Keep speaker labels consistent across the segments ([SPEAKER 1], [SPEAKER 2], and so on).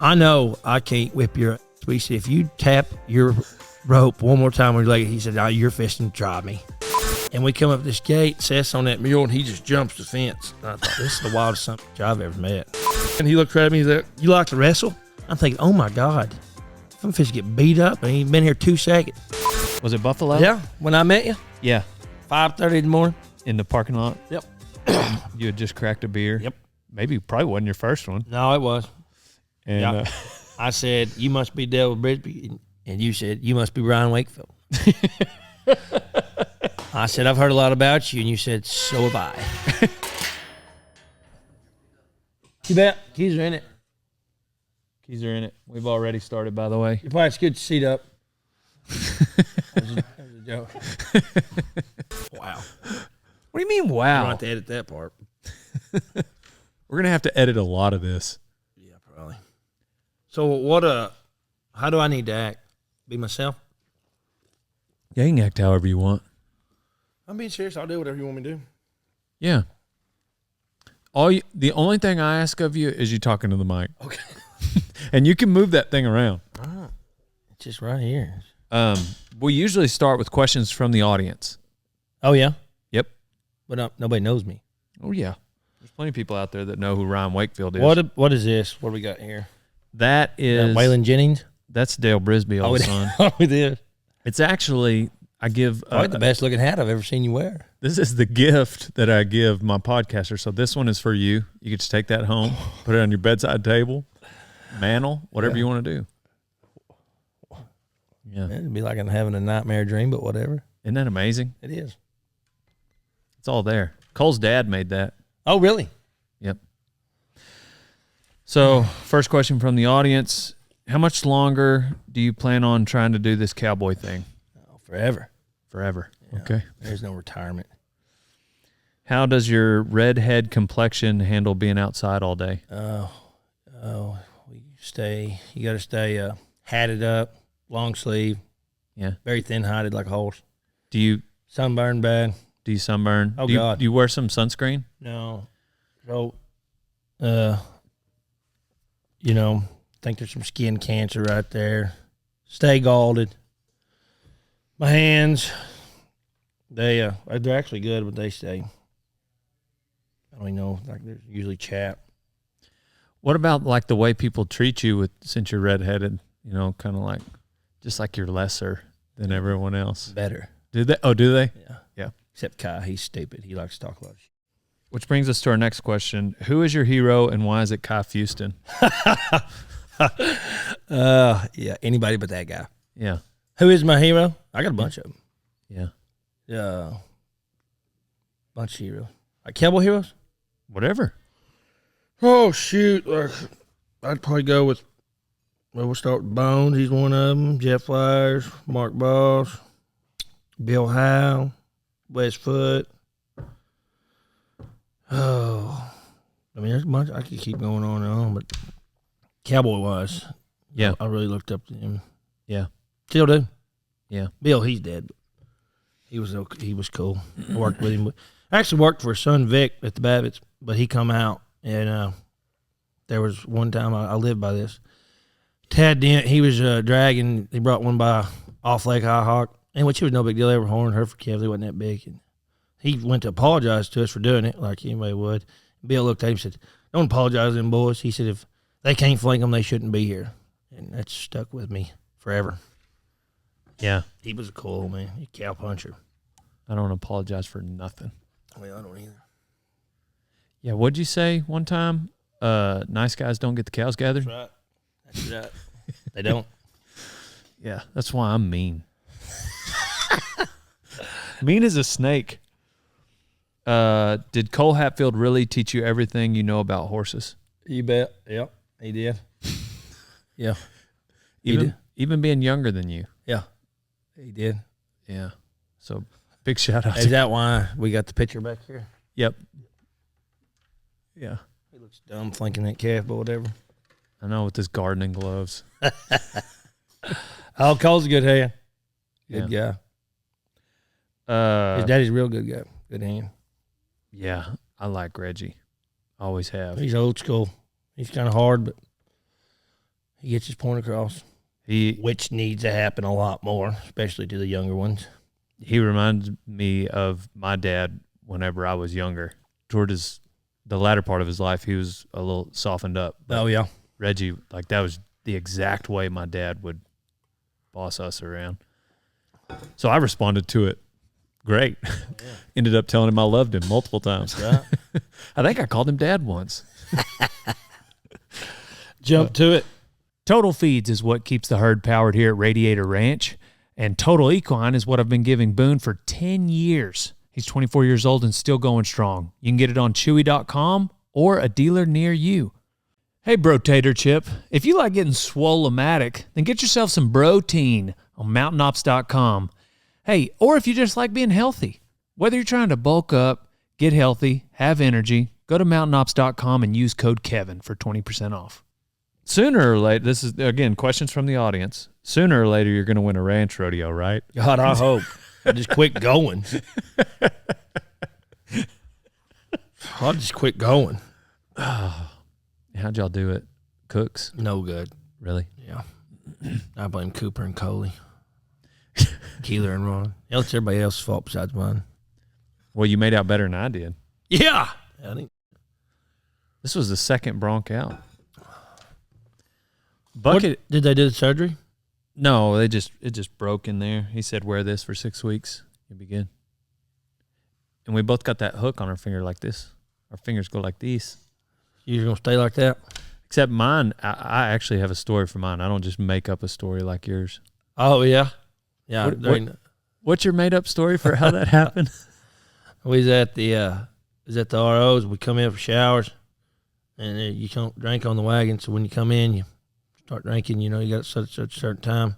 [SPEAKER 1] I know I can't whip your ass. But he said, if you tap your rope one more time on your leg, he said, oh, you're fishing to try me. And we come up this gate, Seth's on that mule, and he just jumps the fence. And I thought, this is the wildest something I've ever met. And he looked at me, he's like, you like to wrestle? I'm thinking, oh my God, some fish get beat up, and he's been here 2 seconds.
[SPEAKER 2] Was it buffalo?
[SPEAKER 1] Yeah, when I met you?
[SPEAKER 2] Yeah.
[SPEAKER 1] 5:30 in the morning.
[SPEAKER 2] In the parking lot?
[SPEAKER 1] Yep.
[SPEAKER 2] You had just cracked a beer?
[SPEAKER 1] Yep.
[SPEAKER 2] Maybe probably wasn't your first one.
[SPEAKER 1] No, it was.
[SPEAKER 2] And
[SPEAKER 1] Yep. I said, you must be Dale Brisby. And you said, you must be Ryan Wakefield. I said, I've heard a lot about you. And you said, so have I. You bet. Keys are in it.
[SPEAKER 2] keys are in it. We've already started, by the way.
[SPEAKER 1] You probably scoot your seat up. That was a joke. Wow.
[SPEAKER 2] What do you mean,
[SPEAKER 1] You
[SPEAKER 2] wow?
[SPEAKER 1] don't have to edit that part.
[SPEAKER 2] We're going to have to edit a lot of this.
[SPEAKER 1] Yeah, probably. So how do I need to act? Be myself?
[SPEAKER 2] Yeah, you can act however you want.
[SPEAKER 1] I'm being serious. I'll do whatever you want me to do.
[SPEAKER 2] Yeah. The only thing I ask of you is you talking to the mic.
[SPEAKER 1] Okay.
[SPEAKER 2] And you can move that thing around.
[SPEAKER 1] It's just right here.
[SPEAKER 2] We usually start with questions from the audience.
[SPEAKER 1] Oh, yeah?
[SPEAKER 2] Yep.
[SPEAKER 1] But nobody knows me.
[SPEAKER 2] Oh, yeah. There's plenty of people out there that know who Ryan Wakefield is.
[SPEAKER 1] What is this? What do we got here?
[SPEAKER 2] That is
[SPEAKER 1] Waylon Jennings?
[SPEAKER 2] That's Dale Brisby, old son.
[SPEAKER 1] Oh, it is.
[SPEAKER 2] It's actually, I give...
[SPEAKER 1] Probably the best looking hat I've ever seen you wear.
[SPEAKER 2] This is the gift that I give my podcaster. So this one is for you. You get to take that home, put it on your bedside table, mantle, whatever you want to do. Yeah.
[SPEAKER 1] It'd be like I'm having a nightmare dream, but whatever.
[SPEAKER 2] Isn't that amazing?
[SPEAKER 1] It is.
[SPEAKER 2] It's all there. Cole's dad made that.
[SPEAKER 1] Oh, really?
[SPEAKER 2] Yep. So first question from the audience. How much longer do you plan on trying to do this cowboy thing?
[SPEAKER 1] Oh, forever.
[SPEAKER 2] Forever.
[SPEAKER 1] Yeah,
[SPEAKER 2] okay.
[SPEAKER 1] There's no retirement.
[SPEAKER 2] How does your redhead complexion handle being outside all day?
[SPEAKER 1] You got to stay hatted up, long sleeve.
[SPEAKER 2] Yeah.
[SPEAKER 1] Very thin-hided like a horse.
[SPEAKER 2] Do you
[SPEAKER 1] Sunburn bad.
[SPEAKER 2] sunburn?
[SPEAKER 1] Oh,
[SPEAKER 2] God. Do you wear some sunscreen?
[SPEAKER 1] No. So, think there's some skin cancer right there. Stay galded. My hands, they're actually good, but they stay. I don't even know. Like there's usually chapped.
[SPEAKER 2] What about like the way people treat you since you're redheaded? Kind of like, just like you're lesser than everyone else.
[SPEAKER 1] Better.
[SPEAKER 2] Do they? Oh, do they?
[SPEAKER 1] Yeah.
[SPEAKER 2] Yeah.
[SPEAKER 1] Except Kai, he's stupid. He likes to talk a lot of shit.
[SPEAKER 2] Which brings us to our next question. Who is your hero and why is it Kai Fuston?
[SPEAKER 1] Yeah, anybody but that guy.
[SPEAKER 2] Yeah.
[SPEAKER 1] Who is my hero? I got a bunch of them.
[SPEAKER 2] Yeah.
[SPEAKER 1] Yeah. Bunch of heroes. Like cowboy heroes?
[SPEAKER 2] Whatever.
[SPEAKER 1] Oh, shoot. I'd probably go with, we'll start with Bones. He's one of them. Jeff Flowers, Mark Boss, Bill Howe, Wes Foote. Oh, I mean, there's much. I could keep going on and on, but cowboy-wise,
[SPEAKER 2] yeah,
[SPEAKER 1] I really looked up to him.
[SPEAKER 2] Yeah.
[SPEAKER 1] Still do.
[SPEAKER 2] Yeah.
[SPEAKER 1] Bill, he's dead. But he was cool. I worked with him. I actually worked for his son Vic at the Babbitts, but he come out and there was one time I lived by this. Tad Dent, he was dragging. He brought one by off Lake High Hawk, and which was no big deal. They were horned her for calves. They wasn't that big. And he went to apologize to us for doing it, like anybody would. Bill looked at him and said, "Don't apologize to them boys." He said, "If they can't flank them, they shouldn't be here." And that's stuck with me forever.
[SPEAKER 2] Yeah.
[SPEAKER 1] He was a cool man. He cow puncher.
[SPEAKER 2] I don't apologize for nothing.
[SPEAKER 1] Well, I don't either.
[SPEAKER 2] Yeah. What'd you say one time? Nice guys don't get the cows gathered.
[SPEAKER 1] That's right. They don't.
[SPEAKER 2] Yeah. That's why I'm mean. Mean as a snake. Did Cole Hatfield really teach you everything you know about horses?
[SPEAKER 1] You bet. Yep, he did. Yeah.
[SPEAKER 2] Even being younger than you.
[SPEAKER 1] Yeah, he did.
[SPEAKER 2] Yeah. So big shout out.
[SPEAKER 1] Is that why we got the picture back here?
[SPEAKER 2] Yep. Yeah.
[SPEAKER 1] He looks dumb flanking that calf, but whatever.
[SPEAKER 2] I know, with his gardening gloves.
[SPEAKER 1] Oh, Cole's a good hand. Good guy. His daddy's a real good guy. Good hand.
[SPEAKER 2] Yeah, I like Reggie. Always have.
[SPEAKER 1] He's old school. He's kind of hard, but He gets his point across, which needs to happen a lot more, especially to the younger ones.
[SPEAKER 2] He reminds me of my dad whenever I was younger. Toward the latter part of his life, he was a little softened up.
[SPEAKER 1] Oh, yeah.
[SPEAKER 2] Reggie, like that was the exact way my dad would boss us around. So I responded to it great. Yeah. Ended up telling him I loved him multiple times. Right. I think I called him Dad once.
[SPEAKER 1] Jump to it.
[SPEAKER 3] Total Feeds is what keeps the herd powered here at Radiator Ranch, and Total Equine is what I've been giving Boone for 10 years. He's 24 years old and still going strong. You can get it on Chewy.com or a dealer near you. Hey, Brotator Chip, if you like getting swole-o-matic, then get yourself some Protein on MountainOps.com. Hey, or if you just like being healthy, whether you're trying to bulk up, get healthy, have energy, go to MountainOps.com and use code Kevin for 20% off.
[SPEAKER 2] Sooner or later, this is, again, questions from the audience. Sooner or later, you're going to win a ranch rodeo, right?
[SPEAKER 1] God, I hope. I just quit going. I'll just quit going.
[SPEAKER 2] How'd y'all do it? Cooks?
[SPEAKER 1] No good.
[SPEAKER 2] Really?
[SPEAKER 1] Yeah. I blame Cooper and Coley. Keeler and Ron. It's everybody else's fault besides mine.
[SPEAKER 2] Well, you made out better than I did.
[SPEAKER 1] Yeah. I think
[SPEAKER 2] this was the second bronc out. Bucket.
[SPEAKER 1] Did they do the surgery?
[SPEAKER 2] No, it just broke in there. He said, wear this for 6 weeks. You'll be good. And we both got that hook on our finger like this. Our fingers go like these.
[SPEAKER 1] You're going to stay like that?
[SPEAKER 2] Except mine, I actually have a story for mine. I don't just make up a story like yours.
[SPEAKER 1] Oh, yeah? Yeah.
[SPEAKER 2] What's your made-up story for how that happened?
[SPEAKER 1] We was at the ROs. We come in for showers, and you can't drink on the wagon. So when you come in, you start drinking. You know, you got such a certain time.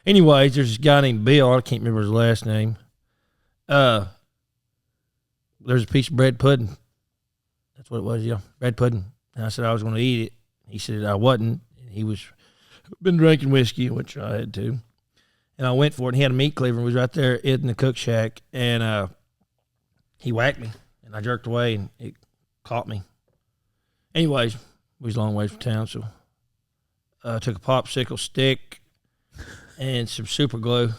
[SPEAKER 1] Anyways, there's this guy named Bill. I can't remember his last name. There's a piece of bread pudding. That's what it was, yeah, bread pudding. And I said I was going to eat it. He said I wasn't. And he was been drinking whiskey, which I had to. And I went for it. And he had a meat cleaver and was right there in the cook shack. And he whacked me. And I jerked away, and it caught me. Anyways, we was a long ways from town, so I took a popsicle stick and some super glue,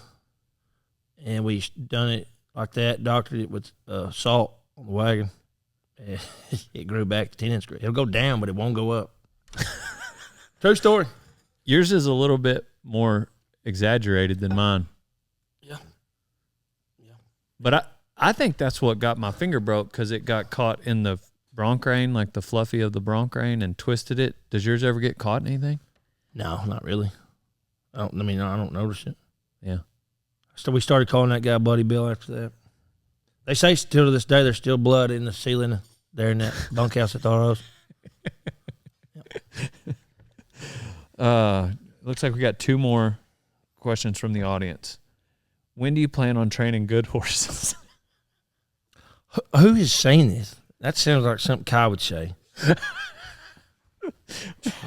[SPEAKER 1] and we done it like that, doctored it with salt on the wagon. And it grew back to 10 inch. It'll go down, but it won't go up. True story.
[SPEAKER 2] Yours is a little bit more exaggerated than mine.
[SPEAKER 1] Yeah.
[SPEAKER 2] But I think that's what got my finger broke, because it got caught in the bronc rein, like the fluffy of the bronc rein, and twisted it. Does yours ever get caught in anything?
[SPEAKER 1] No, not really. I don't notice it.
[SPEAKER 2] Yeah.
[SPEAKER 1] So we started calling that guy Buddy Bill after that. They say still to this day there's still blood in the ceiling there in that bunkhouse at the ROs.
[SPEAKER 2] Looks like we got 2 more questions from the audience. When do you plan on training good horses?
[SPEAKER 1] Who is saying this? That sounds like something Kai would say.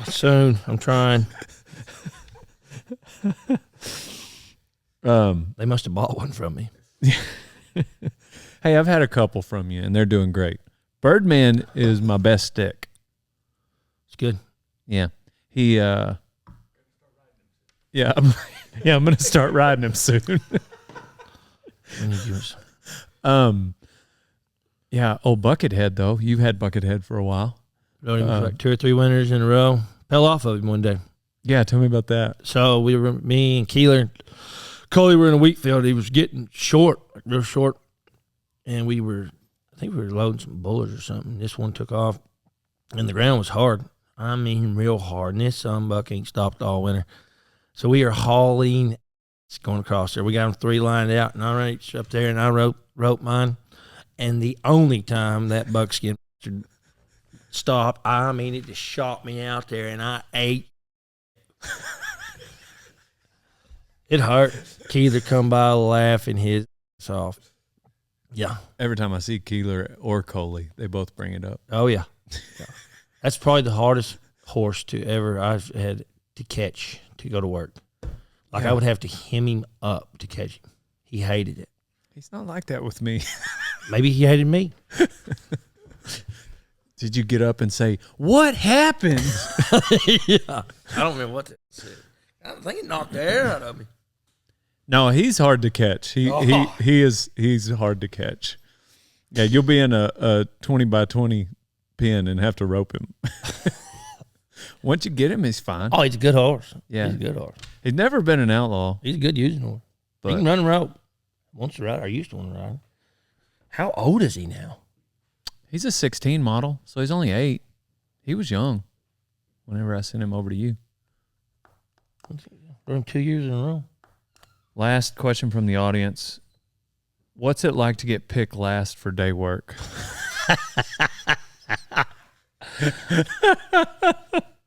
[SPEAKER 1] Soon. I'm trying. They must have bought one from me.
[SPEAKER 2] Hey, I've had a couple from you, and they're doing great. Birdman is my best stick.
[SPEAKER 1] It's good.
[SPEAKER 2] Yeah. I'm going to start riding him soon. Yeah, Buckethead, though. You've had Buckethead for a while.
[SPEAKER 1] Rode him like 2 or 3 winners in a row. Fell off of him one day.
[SPEAKER 2] Yeah, tell me about that.
[SPEAKER 1] So me and Keeler, Coley were in a Wakefield. He was getting short, like real short. And I think we were loading some bullets or something. This one took off, and the ground was hard. I mean, real hard. And this sunbuck ain't stopped all winter. So we are hauling. It's going across there. We got them 3 lined out, and I reached up there, and I rope mine. And the only time that buckskin stopped, I mean, it just shot me out there, and I ate. It hurt. Keeler come by laughing his ass off. Yeah.
[SPEAKER 2] Every time I see Keeler or Coley, they both bring it up.
[SPEAKER 1] Oh, yeah. That's probably the hardest horse I've had to catch to go to work. Like, I would have to hem him up to catch him. He hated it.
[SPEAKER 2] He's not like that with me.
[SPEAKER 1] Maybe he hated me.
[SPEAKER 2] Did you get up and say, "What happened?"
[SPEAKER 1] Yeah. I don't remember what that said. I think it knocked the air out of me.
[SPEAKER 2] No, he's hard to catch. He's hard to catch. Yeah, you'll be in a 20 by 20 pen and have to rope him. Once you get him, he's fine.
[SPEAKER 1] Oh, he's a good horse.
[SPEAKER 2] Yeah.
[SPEAKER 1] He's a good horse.
[SPEAKER 2] He's never been an outlaw.
[SPEAKER 1] He's a good using horse.
[SPEAKER 2] But
[SPEAKER 1] he can run and rope. Once a rider, I used to want to ride. How old is he now?
[SPEAKER 2] he's a 16 model, so he's only 8. He was young whenever I sent him over to you.
[SPEAKER 1] Run 2 years in a row.
[SPEAKER 2] Last question from the audience. What's it like to get picked last for day work?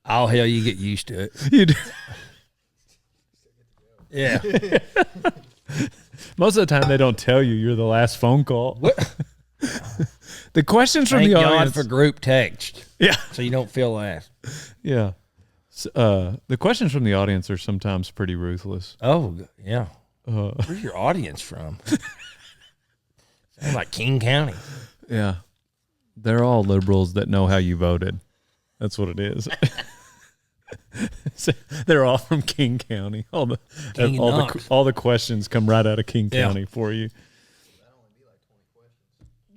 [SPEAKER 1] Oh, hell, you get used to it.
[SPEAKER 2] You do.
[SPEAKER 1] Yeah.
[SPEAKER 2] Most of the time, they don't tell you you're the last phone call.
[SPEAKER 1] What?
[SPEAKER 2] The questions from
[SPEAKER 1] Thank
[SPEAKER 2] the
[SPEAKER 1] God
[SPEAKER 2] audience.
[SPEAKER 1] for group text.
[SPEAKER 2] Yeah.
[SPEAKER 1] So you don't feel last.
[SPEAKER 2] Yeah. The questions from the audience are sometimes pretty ruthless.
[SPEAKER 1] Oh, yeah. Where's your audience from? Sounds like King County.
[SPEAKER 2] Yeah. They're all liberals that know how you voted. That's what it is. So they're all from King County. All the questions come right out of King County for you.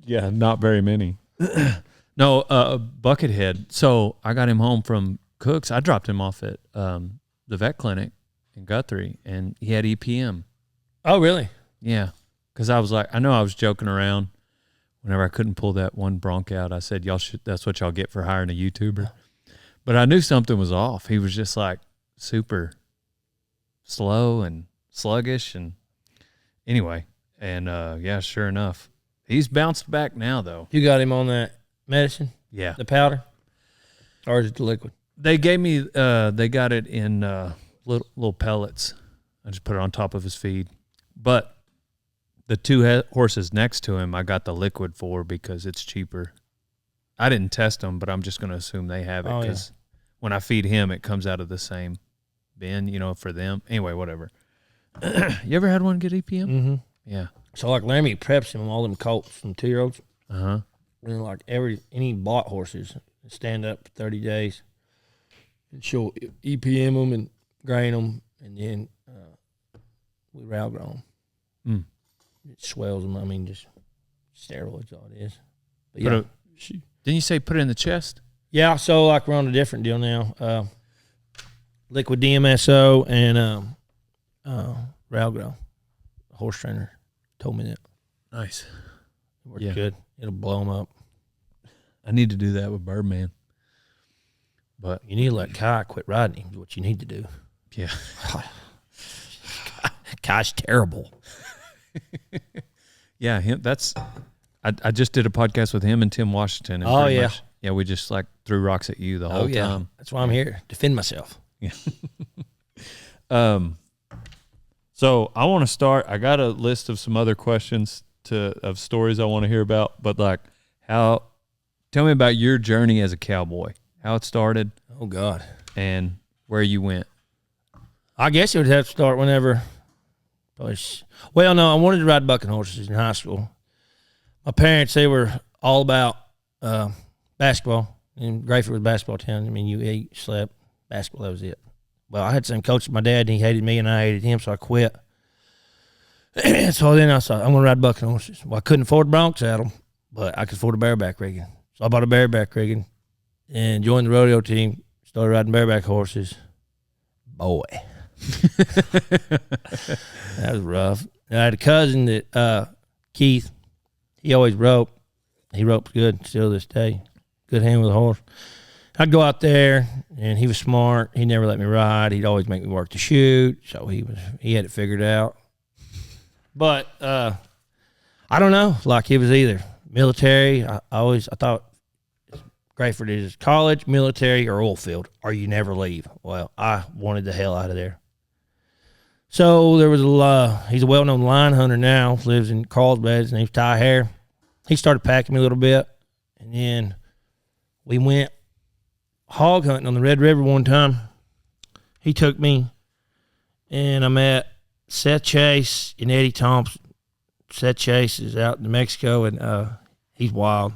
[SPEAKER 2] Yeah, not very many. No, Buckethead. So I got him home from Cook's. I dropped him off at the vet clinic in Guthrie, and he had EPM.
[SPEAKER 1] Oh, really?
[SPEAKER 2] Yeah, because I was like, I know I was joking around. Whenever I couldn't pull that one bronc out, I said, "Y'all should. That's what y'all get for hiring a YouTuber." But I knew something was off. He was just like super slow and sluggish, and anyway, and yeah, sure enough, he's bounced back now though.
[SPEAKER 1] You got him on that medicine?
[SPEAKER 2] Yeah,
[SPEAKER 1] The powder? Or is it the liquid?
[SPEAKER 2] they gave me. They got it in little pellets. I just put it on top of his feed, but the two horses next to him, I got the liquid for because it's cheaper. I didn't test them, but I'm just going to assume they have it because when I feed him, it comes out of the same bin, for them. Anyway, whatever. You ever had one get EPM?
[SPEAKER 1] Mm-hmm.
[SPEAKER 2] Yeah.
[SPEAKER 1] So, like, Laramie preps him on all them colts from 2-year-olds.
[SPEAKER 2] Uh-huh.
[SPEAKER 1] And, like, any bought horses stand up for 30 days. And she'll EPM them and grain them, and then we rail grow them. It swells them. I mean, just steroids, all it is. But yeah.
[SPEAKER 2] Didn't you say put it in the chest?
[SPEAKER 1] Yeah, so like we're on a different deal now. Liquid DMSO and Ralgro. Horse trainer told me that.
[SPEAKER 2] Nice.
[SPEAKER 1] It works good. It'll blow them up.
[SPEAKER 2] I need to do that with Birdman. But
[SPEAKER 1] you need to let Kai quit riding him is what you need to do.
[SPEAKER 2] Yeah.
[SPEAKER 1] Kai's terrible.
[SPEAKER 2] Yeah, I just did a podcast with him and Tim Washington. And
[SPEAKER 1] oh, yeah.
[SPEAKER 2] Yeah, we just like threw rocks at you the whole time.
[SPEAKER 1] That's why I'm here, defend myself.
[SPEAKER 2] Yeah. So I want to start. I got a list of some other questions of stories I want to hear about, but like tell me about your journey as a cowboy, how it started.
[SPEAKER 1] Oh, God.
[SPEAKER 2] And where you went.
[SPEAKER 1] I guess it would have to start whenever. Well, no, I wanted to ride bucking horses in high school. My parents, they were all about basketball. And Wakefield was a basketball town. I mean, you ate, slept, basketball, that was it. Well, I had the same coach as my dad, and he hated me, and I hated him, so I quit. And so then I thought, I'm going to ride bucking horses. Well, I couldn't afford a bronc saddle, but I could afford a bareback rigging. So I bought a bareback rigging and joined the rodeo team, started riding bareback horses. Boy. That was rough. And I had a cousin that Keith, he always roped. He ropes good still this day. Good hand with a horse. I'd go out there, and he was smart. He never let me ride. He'd always make me work the chute, so he had it figured out. But I don't know. Like, it was either military. I thought Grayford is college, military, or oil field, or you never leave. Well, I wanted the hell out of there. So there was he's a well-known line hunter now, lives in Carlsbad. His name's Ty Hare. He started packing me a little bit, and then we went hog hunting on the Red River one time. He took me, and I met Seth Chase and Eddie Thompson. Seth Chase is out in New Mexico, and he's wild.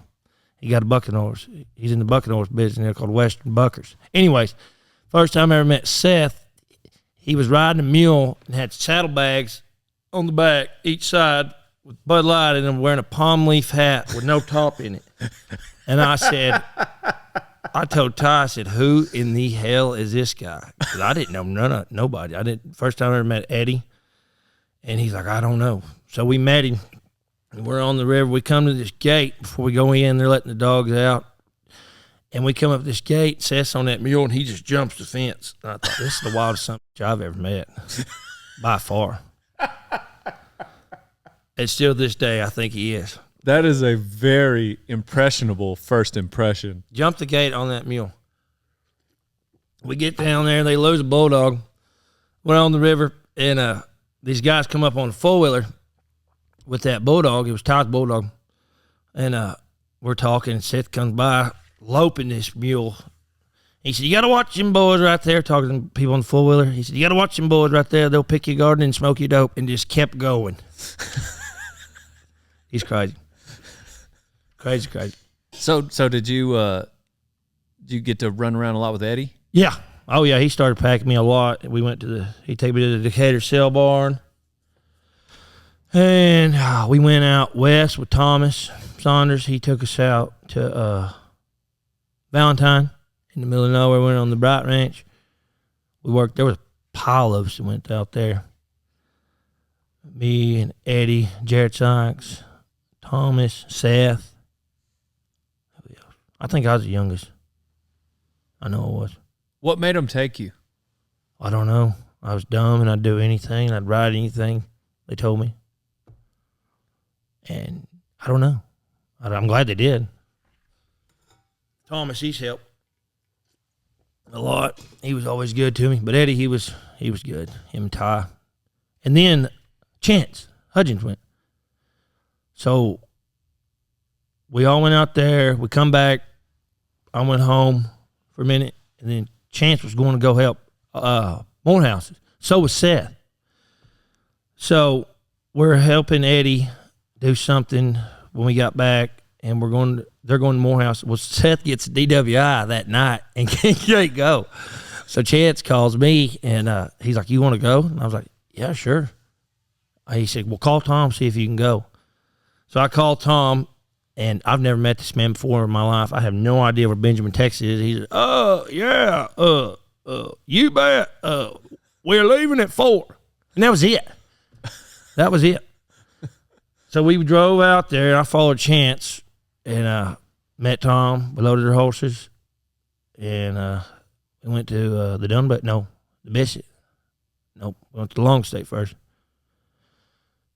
[SPEAKER 1] He got a bucking horse. He's in the bucking horse business. They're called Western Buckers. Anyways, first time I ever met Seth, he was riding a mule and had saddlebags on the back each side with Bud Light in him, wearing a palm leaf hat with no top in it. And I told Ty, I said, who in the hell is this guy? Because I didn't know nobody. First time I ever met Eddie. And he's like, I don't know. So we met him. And we're on the river. We come to this gate before we go in. They're letting the dogs out. And we come up this gate. Seth's on that mule, and he just jumps the fence. And I thought, this is the wildest son of a bitch I've ever met. By far. And still this day, I think he is.
[SPEAKER 2] That is a very impressionable first impression.
[SPEAKER 1] Jump the gate on that mule. We get down there. They lose a bulldog. We're on the river, and these guys come up on a four-wheeler with that bulldog. It was Todd's bulldog. And we're talking, and Seth comes by, loping this mule. He said, you got to watch them boys right there, talking to people on the four-wheeler. He said, you got to watch them boys right there. They'll pick your garden and smoke your dope, and just kept going. He's crazy. Crazy.
[SPEAKER 2] So did you get to run around a lot with Eddie?
[SPEAKER 1] Yeah. Oh, yeah. He started packing me a lot. He took me to the Decatur Sale Barn. And we went out west with Thomas Saunders. He took us out to Valentine in the middle of nowhere. We went on the Bright Ranch. We worked. There was a pile of us that went out there. Me and Eddie, Jared Sykes, Thomas, Seth. I think I was the youngest. I know I was.
[SPEAKER 2] What made them take you?
[SPEAKER 1] I don't know. I was dumb, and I'd do anything. I'd ride anything they told me. And I don't know. I'm glad they did. Thomas, he's helped a lot. He was always good to me. But Eddie, he was good. Him and Ty. And then Chance Hudgens went. So we all went out there. We come back. I went home for a minute, and then Chance was going to go help Morehouses. So was Seth. So we're helping Eddie do something when we got back, and they're going to Morehouse. Well, Seth gets a DWI that night and can't go. So Chance calls me, and he's like, you want to go? And I was like, yeah, sure. He said, well, call Tom, see if you can go. So I called Tom, and I've never met this man before in my life. I have no idea where Benjamin, Texas is. He said, oh, yeah, you bet. We're leaving at 4. And that was it. That was it. So we drove out there, and I followed Chance, and met Tom. We loaded our horses, and we went to the Bishop. Nope, we went to the Long State first.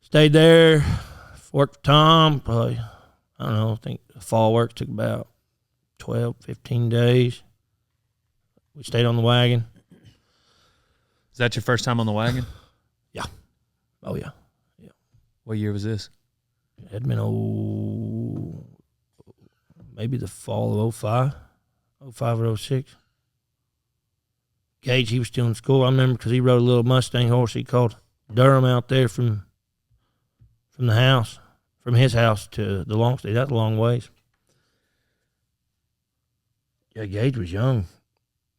[SPEAKER 1] Stayed there, worked for Tom, probably, I don't know, I think the fall work took about 12, 15 days. We stayed on the wagon.
[SPEAKER 2] Is that your first time on the wagon?
[SPEAKER 1] Yeah. Oh, yeah.
[SPEAKER 2] What year was this?
[SPEAKER 1] It had been, maybe the fall of 05 or 06. Gage, he was still in school. I remember because he rode a little Mustang horse he called Durham out there from the house, from his house to the Long State. That's a long ways. Yeah, Gage was young,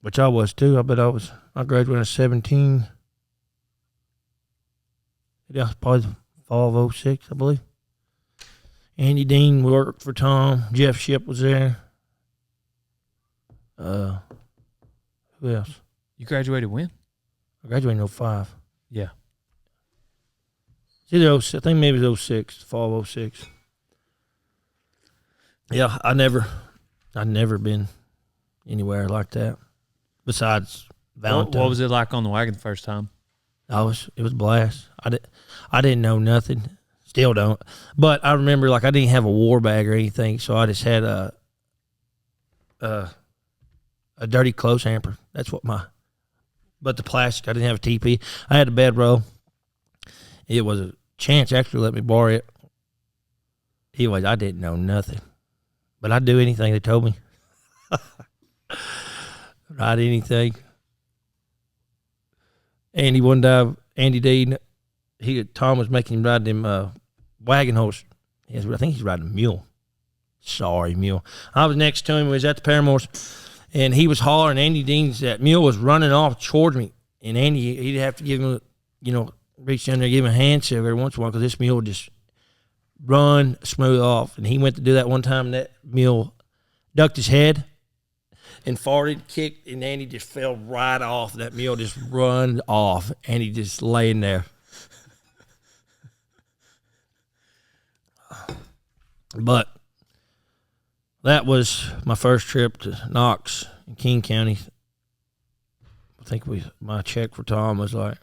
[SPEAKER 1] which I was too. I graduated when I was 17. Yeah, probably the fall of 06, I believe. Andy Dean worked for Tom. Jeff Ship was there. Who else?
[SPEAKER 2] You graduated when?
[SPEAKER 1] I graduated in 05.
[SPEAKER 2] Yeah.
[SPEAKER 1] It's either 06, I think maybe it was 06, fall of 06. Yeah, I'd never been anywhere like that besides Valentine.
[SPEAKER 2] What was it like on the wagon the first time?
[SPEAKER 1] It was a blast. I didn't know nothing. Still don't. But I remember, I didn't have a war bag or anything, so I just had a dirty clothes hamper. That's what but the plastic, I didn't have a TP. I had a bedroll. It was a Chance actually let me borrow it. Anyways, I didn't know nothing. But I'd do anything they told me. Ride anything. Andy Dean, Tom was making him ride them wagon horse. I think he's riding a mule. Sorry, mule. I was next to him. We was at the Paramours, and he was hollering. Andy Dean's that mule was running off towards me, and Andy, he'd have to give him, reach down there, give him a handshake every once in a while because this mule would just run smooth off. And he went to do that one time, and that mule ducked his head and farted, kicked, and Andy just fell right off. That mule just run off, and he just laying there. But that was my first trip to Knox in King County. I think my check for Tom was like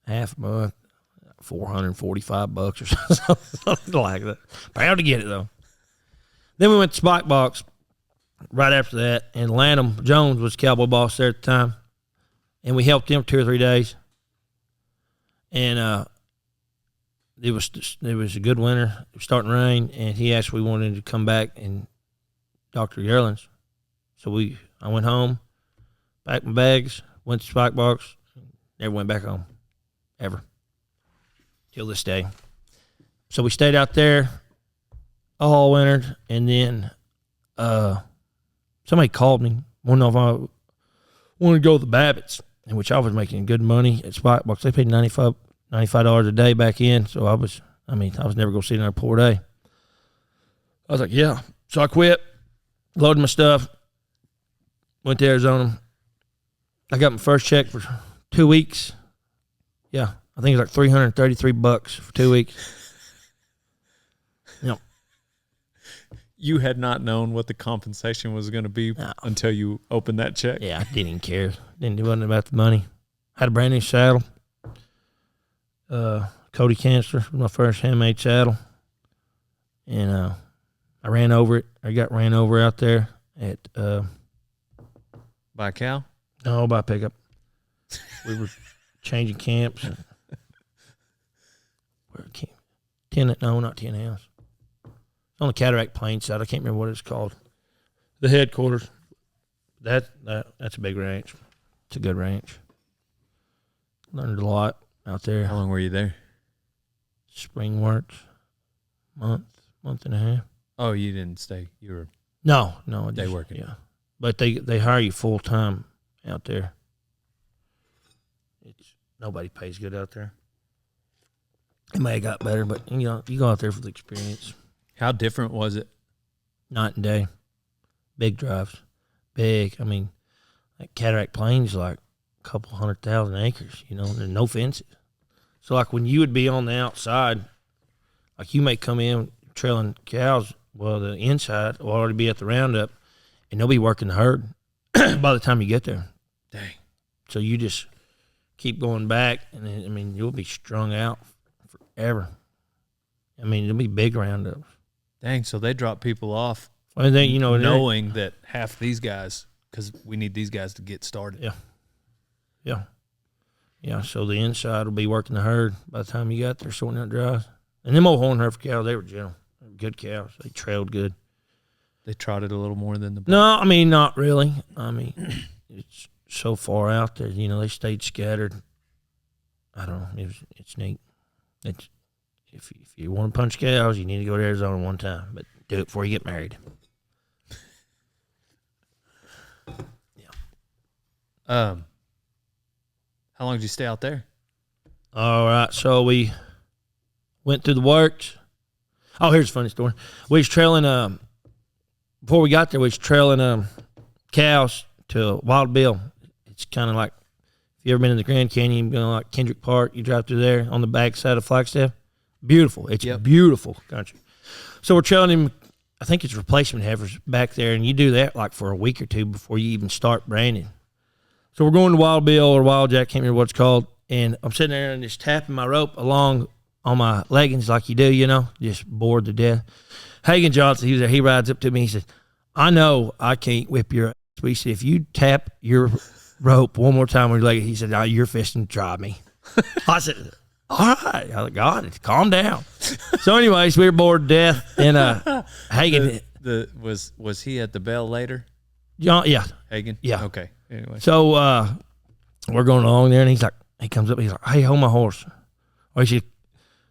[SPEAKER 1] half a month, $445 or something like that. Proud to get it though. Then we went to Spike Box right after that, and Lanham Jones was Cowboy boss there at the time, and we helped him 2 or 3 days. And it was a good winter. It was starting to rain, and he asked if we wanted to come back and Dr. Yearling's. So I went home, packed my bags, went to Spike Box, never went back home, ever, till this day. So we stayed out there all winter, and then somebody called me, wanted to know if I wanted to go to the Babbitts, in which I was making good money at Spike Box. They paid $95 a day back in, so I was never going to see another poor day. I was like, yeah. So I quit, loaded my stuff, went to Arizona. I got my first check for 2 weeks. Yeah, I think it was like $333 for 2 weeks. Yep.
[SPEAKER 2] You had not known what the compensation was going to be until you opened that check?
[SPEAKER 1] Yeah, I didn't even care. It wasn't about the money. Had a brand new saddle. Cody Cancer was my first handmade saddle. And I ran over it. I got ran over out there at
[SPEAKER 2] by a cow?
[SPEAKER 1] No, by pickup. We were changing camps. Not 10 House. On the Cataract Plains side. I can't remember what it's called. The headquarters. That's a big ranch. It's a good ranch. Learned a lot out there.
[SPEAKER 2] How long were you there?
[SPEAKER 1] Spring works. Month and a half.
[SPEAKER 2] Oh, you didn't stay. You were
[SPEAKER 1] No,
[SPEAKER 2] day working.
[SPEAKER 1] Yeah, but they hire you full time out there. Nobody pays good out there. It may have got better, but you go out there for the experience.
[SPEAKER 2] How different was it?
[SPEAKER 1] Night and day. Big drives. Big. I mean, like Cataract Plains, like a couple 100,000 acres. There's no fences. So like when you would be on the outside, like you may come in trailing cows. Well, the inside will already be at the roundup, and they'll be working the herd by the time you get there.
[SPEAKER 2] Dang.
[SPEAKER 1] So you just keep going back, and then, you'll be strung out forever. It'll be big roundups.
[SPEAKER 2] Dang, so they drop people off
[SPEAKER 1] knowing
[SPEAKER 2] that half these guys, because we need these guys to get started.
[SPEAKER 1] Yeah, so the inside will be working the herd by the time you got there, sorting out drives. And them old horn heifer cows, they were gentle. Good cows. They trailed good.
[SPEAKER 2] They trotted a little more than the black.
[SPEAKER 1] No, not really. It's so far out there. They stayed scattered. I don't know. It's neat. If you want to punch cows, you need to go to Arizona one time, but do it before you get married. Yeah.
[SPEAKER 2] How long did you stay out there?
[SPEAKER 1] All right. So we went through the works. Oh, here's a funny story. We was trailing, before we got there, we was trailing cows to Wild Bill. It's kind of like, if you ever been in the Grand Canyon, like Kendrick Park, you drive through there on the backside of Flagstaff. Beautiful. It's beautiful country. So we're trailing him, I think it's replacement heifers back there, and you do that like for a week or two before you even start branding. So we're going to Wild Bill or Wild Jack, can't remember what it's called, and I'm sitting there and just tapping my rope along on my leggings like you do, just bored to death. Hagen Johnson, he was there. He rides up to me. He said, I know I can't whip your ass. But he said, if you tap your rope one more time with your leg, he said, you're fisting to try me. I said, all right. I was like, God, calm down. So anyways, we were bored to death. And Hagen.
[SPEAKER 2] Was he at the bell later?
[SPEAKER 1] John, yeah.
[SPEAKER 2] Hagen?
[SPEAKER 1] Yeah.
[SPEAKER 2] Okay. Anyway.
[SPEAKER 1] So we're going along there, and he comes up, he's like, hey, hold my horse. Or he said,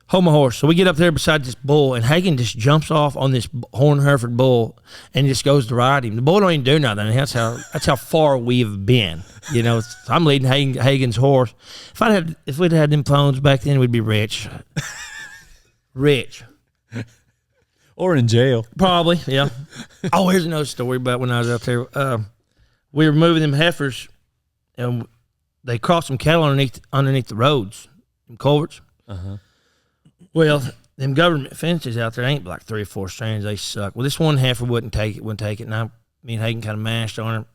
[SPEAKER 1] Hold my horse. So we get up there beside this bull, and Hagen just jumps off on this horn Hereford bull and just goes to ride him. The bull don't even do nothing. That's how far we've been. You know, I'm leading Hagen's horse. If we'd had them phones back then, we'd be rich. Rich.
[SPEAKER 2] Or in jail.
[SPEAKER 1] Probably, yeah. Oh, here's another story about when I was up there. We were moving them heifers, and they crossed some cattle underneath the roads, them culverts.
[SPEAKER 2] Uh-huh.
[SPEAKER 1] Well, them government fences out there ain't like 3 or 4 strands. They suck. Well, this one heifer wouldn't take it, and me and Hagen kind of mashed on her.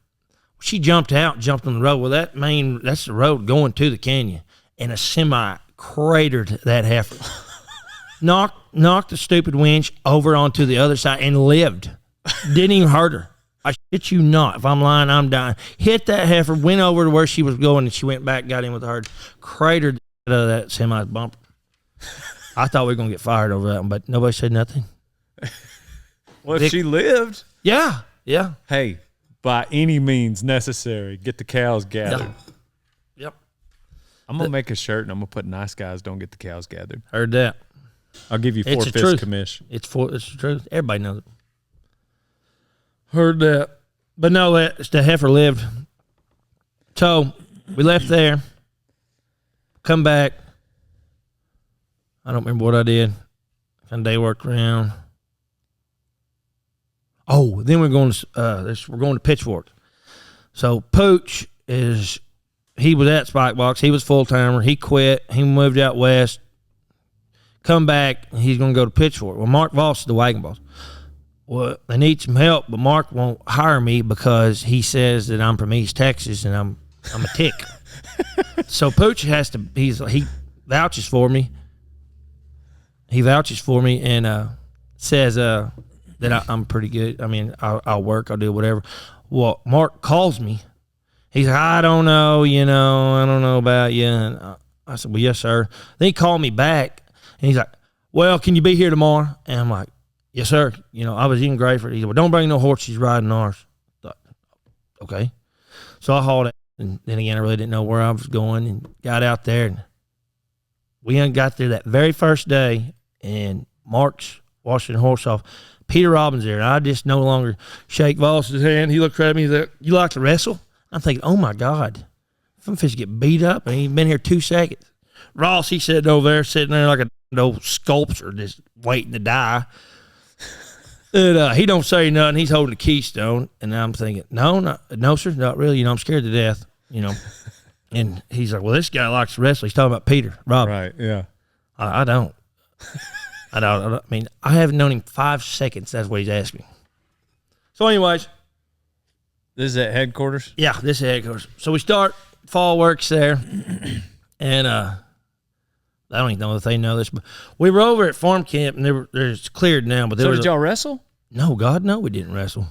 [SPEAKER 1] She jumped on the road. Well, that's the road going to the canyon, and a semi cratered that heifer. Knocked the stupid winch over onto the other side and lived. Didn't even hurt her. I shit you not. If I'm lying, I'm dying. Hit that heifer, went over to where she was going, and she went back, got in with the herd, cratered the out of that semi bumper. I thought we were going to get fired over that one, but nobody said nothing.
[SPEAKER 2] Well, if she lived.
[SPEAKER 1] Yeah.
[SPEAKER 2] Hey, by any means necessary, get the cows gathered.
[SPEAKER 1] Yep.
[SPEAKER 2] I'm going to make a shirt, and I'm going to put nice guys don't get the cows gathered.
[SPEAKER 1] Heard that.
[SPEAKER 2] I'll give you 4 fifths commission.
[SPEAKER 1] It's the truth. Everybody knows it. Heard that. But no, the heifer lived. So we left there. Come back. I don't remember what I did. Kind of day worked around. Oh, then we're going to Pitchfork. So Pooch he was at Spike Box. He was full timer. He quit. He moved out west. Come back. And he's going to go to Pitchfork. Well, Mark Voss is the wagon boss. Well, they need some help, but Mark won't hire me because he says that I'm from East Texas and I'm a tick. So Pooch he vouches for me. He vouches for me and says that I'm pretty good. I mean, I'll work. I'll do whatever. Well, Mark calls me. He's like, I don't know, I don't know about you. And I said, well, yes, sir. Then he called me back, and he's like, well, can you be here tomorrow? And I'm like, yes, sir. I was in Grayford. He said, well, don't bring no horse. She's riding ours. I thought, okay. So I hauled it, and then again, I really didn't know where I was going, and got out there, and we got there that very first day, and Mark's washing the horse off. Peter Robbins there, and I just no longer shake Voss's hand. He looked at me, he's like, you like to wrestle? I'm thinking, oh my God, some fish get beat up, and he's been here 2 seconds. Ross, he sitting over there, sitting there like an old sculpture, just waiting to die. And he don't say nothing. He's holding a keystone, and I'm thinking, no, sir, not really. I'm scared to death. And he's like, well, this guy likes to wrestle. He's talking about Peter Robbins.
[SPEAKER 2] Right? Yeah.
[SPEAKER 1] I don't. I mean, I haven't known him 5 seconds. That's what he's asking. So, anyways.
[SPEAKER 2] This is at headquarters?
[SPEAKER 1] Yeah, this is headquarters. So we start fall works there. And I don't even know if they know this, but we were over at farm camp, and it's cleared now. But
[SPEAKER 2] did y'all wrestle?
[SPEAKER 1] No, God, no, we didn't wrestle.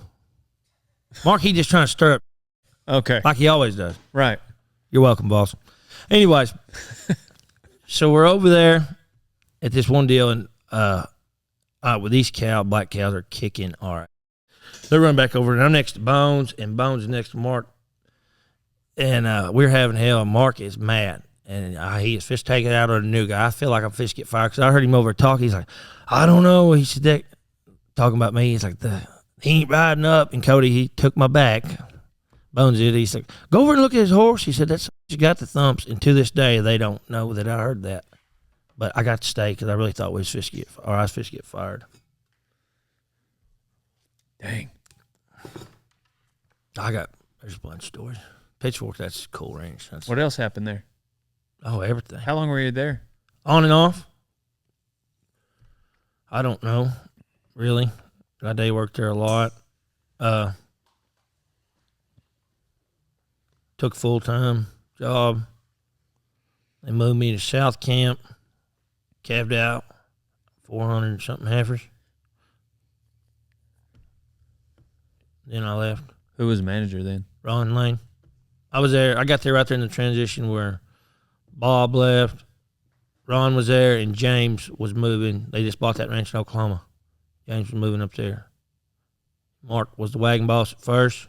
[SPEAKER 1] Mark, he just trying to stir up.
[SPEAKER 2] Okay.
[SPEAKER 1] Like he always does.
[SPEAKER 2] Right.
[SPEAKER 1] You're welcome, boss. Anyways, so we're over there at this one deal, and with these black cows are kicking all right. They're running back over, and I'm next to Bones, and Bones is next to Mark. And we're having hell, and Mark is mad. And he is fish taking out on a new guy. I feel like I'm fish get fired because I heard him over talking. He's like, I don't know. He said that, talking about me. He's like, he ain't riding up. And Cody, he took my back. Bones did. He's like, go over and look at his horse. He said, that's got the thumps. And to this day, they don't know that I heard that. But I got to stay because I really thought I was fish get fired.
[SPEAKER 2] Dang.
[SPEAKER 1] There's a bunch of stories. Pitchfork, that's a cool range.
[SPEAKER 2] What else happened there?
[SPEAKER 1] Oh, everything.
[SPEAKER 2] How long were you there?
[SPEAKER 1] On and off. I don't know, really. I day worked there a lot. Took a full-time job. They moved me to South Camp. Calved out 400-something heifers. Then I left.
[SPEAKER 2] Who was manager then?
[SPEAKER 1] Ron Lane. I was there. I got there right there in the transition where Bob left. Ron was there, and James was moving. They just bought that ranch in Oklahoma. James was moving up there. Mark was the wagon boss at first.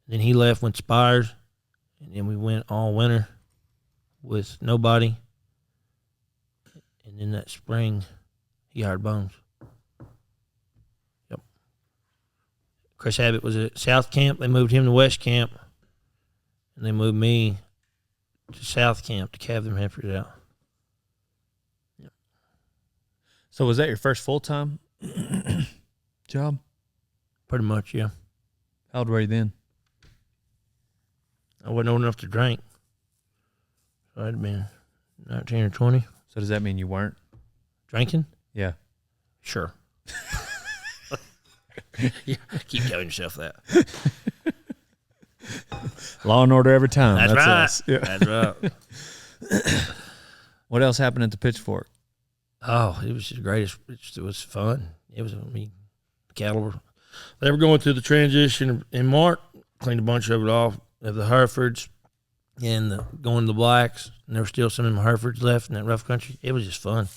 [SPEAKER 1] Then he left, went to Spires, and then we went all winter with nobody. And in that spring, he hired Bones. Yep. Chris Abbott was at South Camp. They moved him to West Camp. And they moved me to South Camp to calve them heifers out. Yep.
[SPEAKER 2] So was that your first full-time job?
[SPEAKER 1] Pretty much, yeah.
[SPEAKER 2] How old were you then?
[SPEAKER 1] I wasn't old enough to drink. So I'd have been 19 or 20.
[SPEAKER 2] So does that mean you weren't?
[SPEAKER 1] Drinking?
[SPEAKER 2] Yeah.
[SPEAKER 1] Sure. Yeah, keep telling yourself that.
[SPEAKER 2] Law and order every time.
[SPEAKER 1] That's right.
[SPEAKER 2] Us. Yeah.
[SPEAKER 1] That's right.
[SPEAKER 2] What else happened at the Pitchfork?
[SPEAKER 1] Oh, it was the greatest. It was fun. It was, cattle were, they were going through the transition in March, cleaned a bunch of it off, of the Herefords and going to the blacks, and there were still some of them Herefords left in that rough country. It was just fun.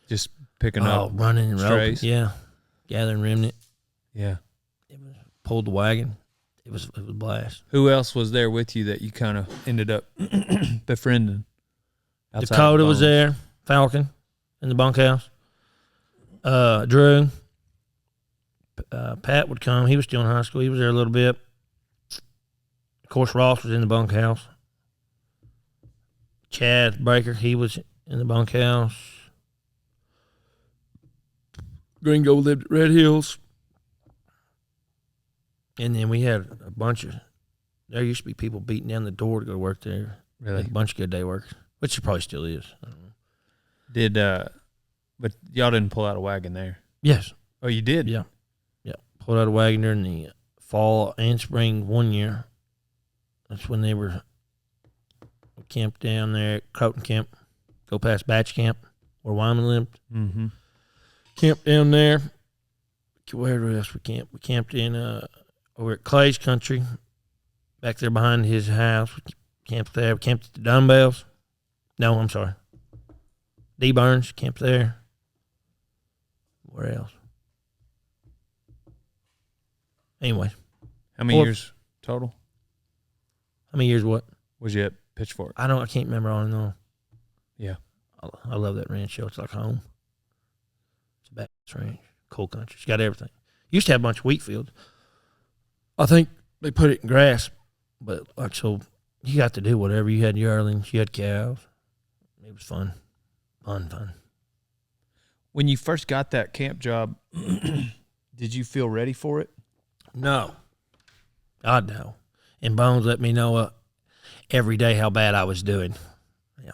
[SPEAKER 2] Just picking up
[SPEAKER 1] running and roping.
[SPEAKER 2] strays?
[SPEAKER 1] Yeah. Gathering remnant.
[SPEAKER 2] Yeah.
[SPEAKER 1] Pulled the wagon. It was a blast.
[SPEAKER 2] Who else was there with you that you kind of ended up befriending? outside of
[SPEAKER 1] Dakota was
[SPEAKER 2] Bones?
[SPEAKER 1] there. Falcon in the bunkhouse. Drew. Pat would come. He was still in high school. He was there a little bit. Of course, Ross was in the bunkhouse. Chad Baker, he was in the bunkhouse. Gringo lived at Red Hills. And then we had a bunch of, there used to be people beating down the door to go to work there.
[SPEAKER 2] Really?
[SPEAKER 1] Like a bunch of good day workers, which it probably still is. I don't know.
[SPEAKER 2] But y'all didn't pull out a wagon there?
[SPEAKER 1] Yes.
[SPEAKER 2] Oh, you did?
[SPEAKER 1] Yeah. Yeah. Pulled out a wagon during the fall and spring one year. That's when they were camped down there at Croton Camp, go past Batch Camp, where Wyman lived.
[SPEAKER 2] Mm-hmm.
[SPEAKER 1] Camped down there. Where else we camped? We camped in over at Clay's Country, back there behind his house. We camped there. We camped at the Dumbbells. No, I'm sorry. D. Burns camped there. Where else? Anyway.
[SPEAKER 2] How many years total
[SPEAKER 1] How many years what?
[SPEAKER 2] was you at Pitchfork?
[SPEAKER 1] I can't remember all in all.
[SPEAKER 2] Yeah.
[SPEAKER 1] I love that ranch show. It's like home. It's a badass ranch. Cool country. It's got everything. Used to have a bunch of wheat fields. I think they put it in grass, but like, so you got to do whatever. You had yearlings, you had cows. It was fun. Fun.
[SPEAKER 2] When you first got that camp job, did you feel ready for it?
[SPEAKER 1] No. God, no. And Bones let me know every day how bad I was doing. Yeah.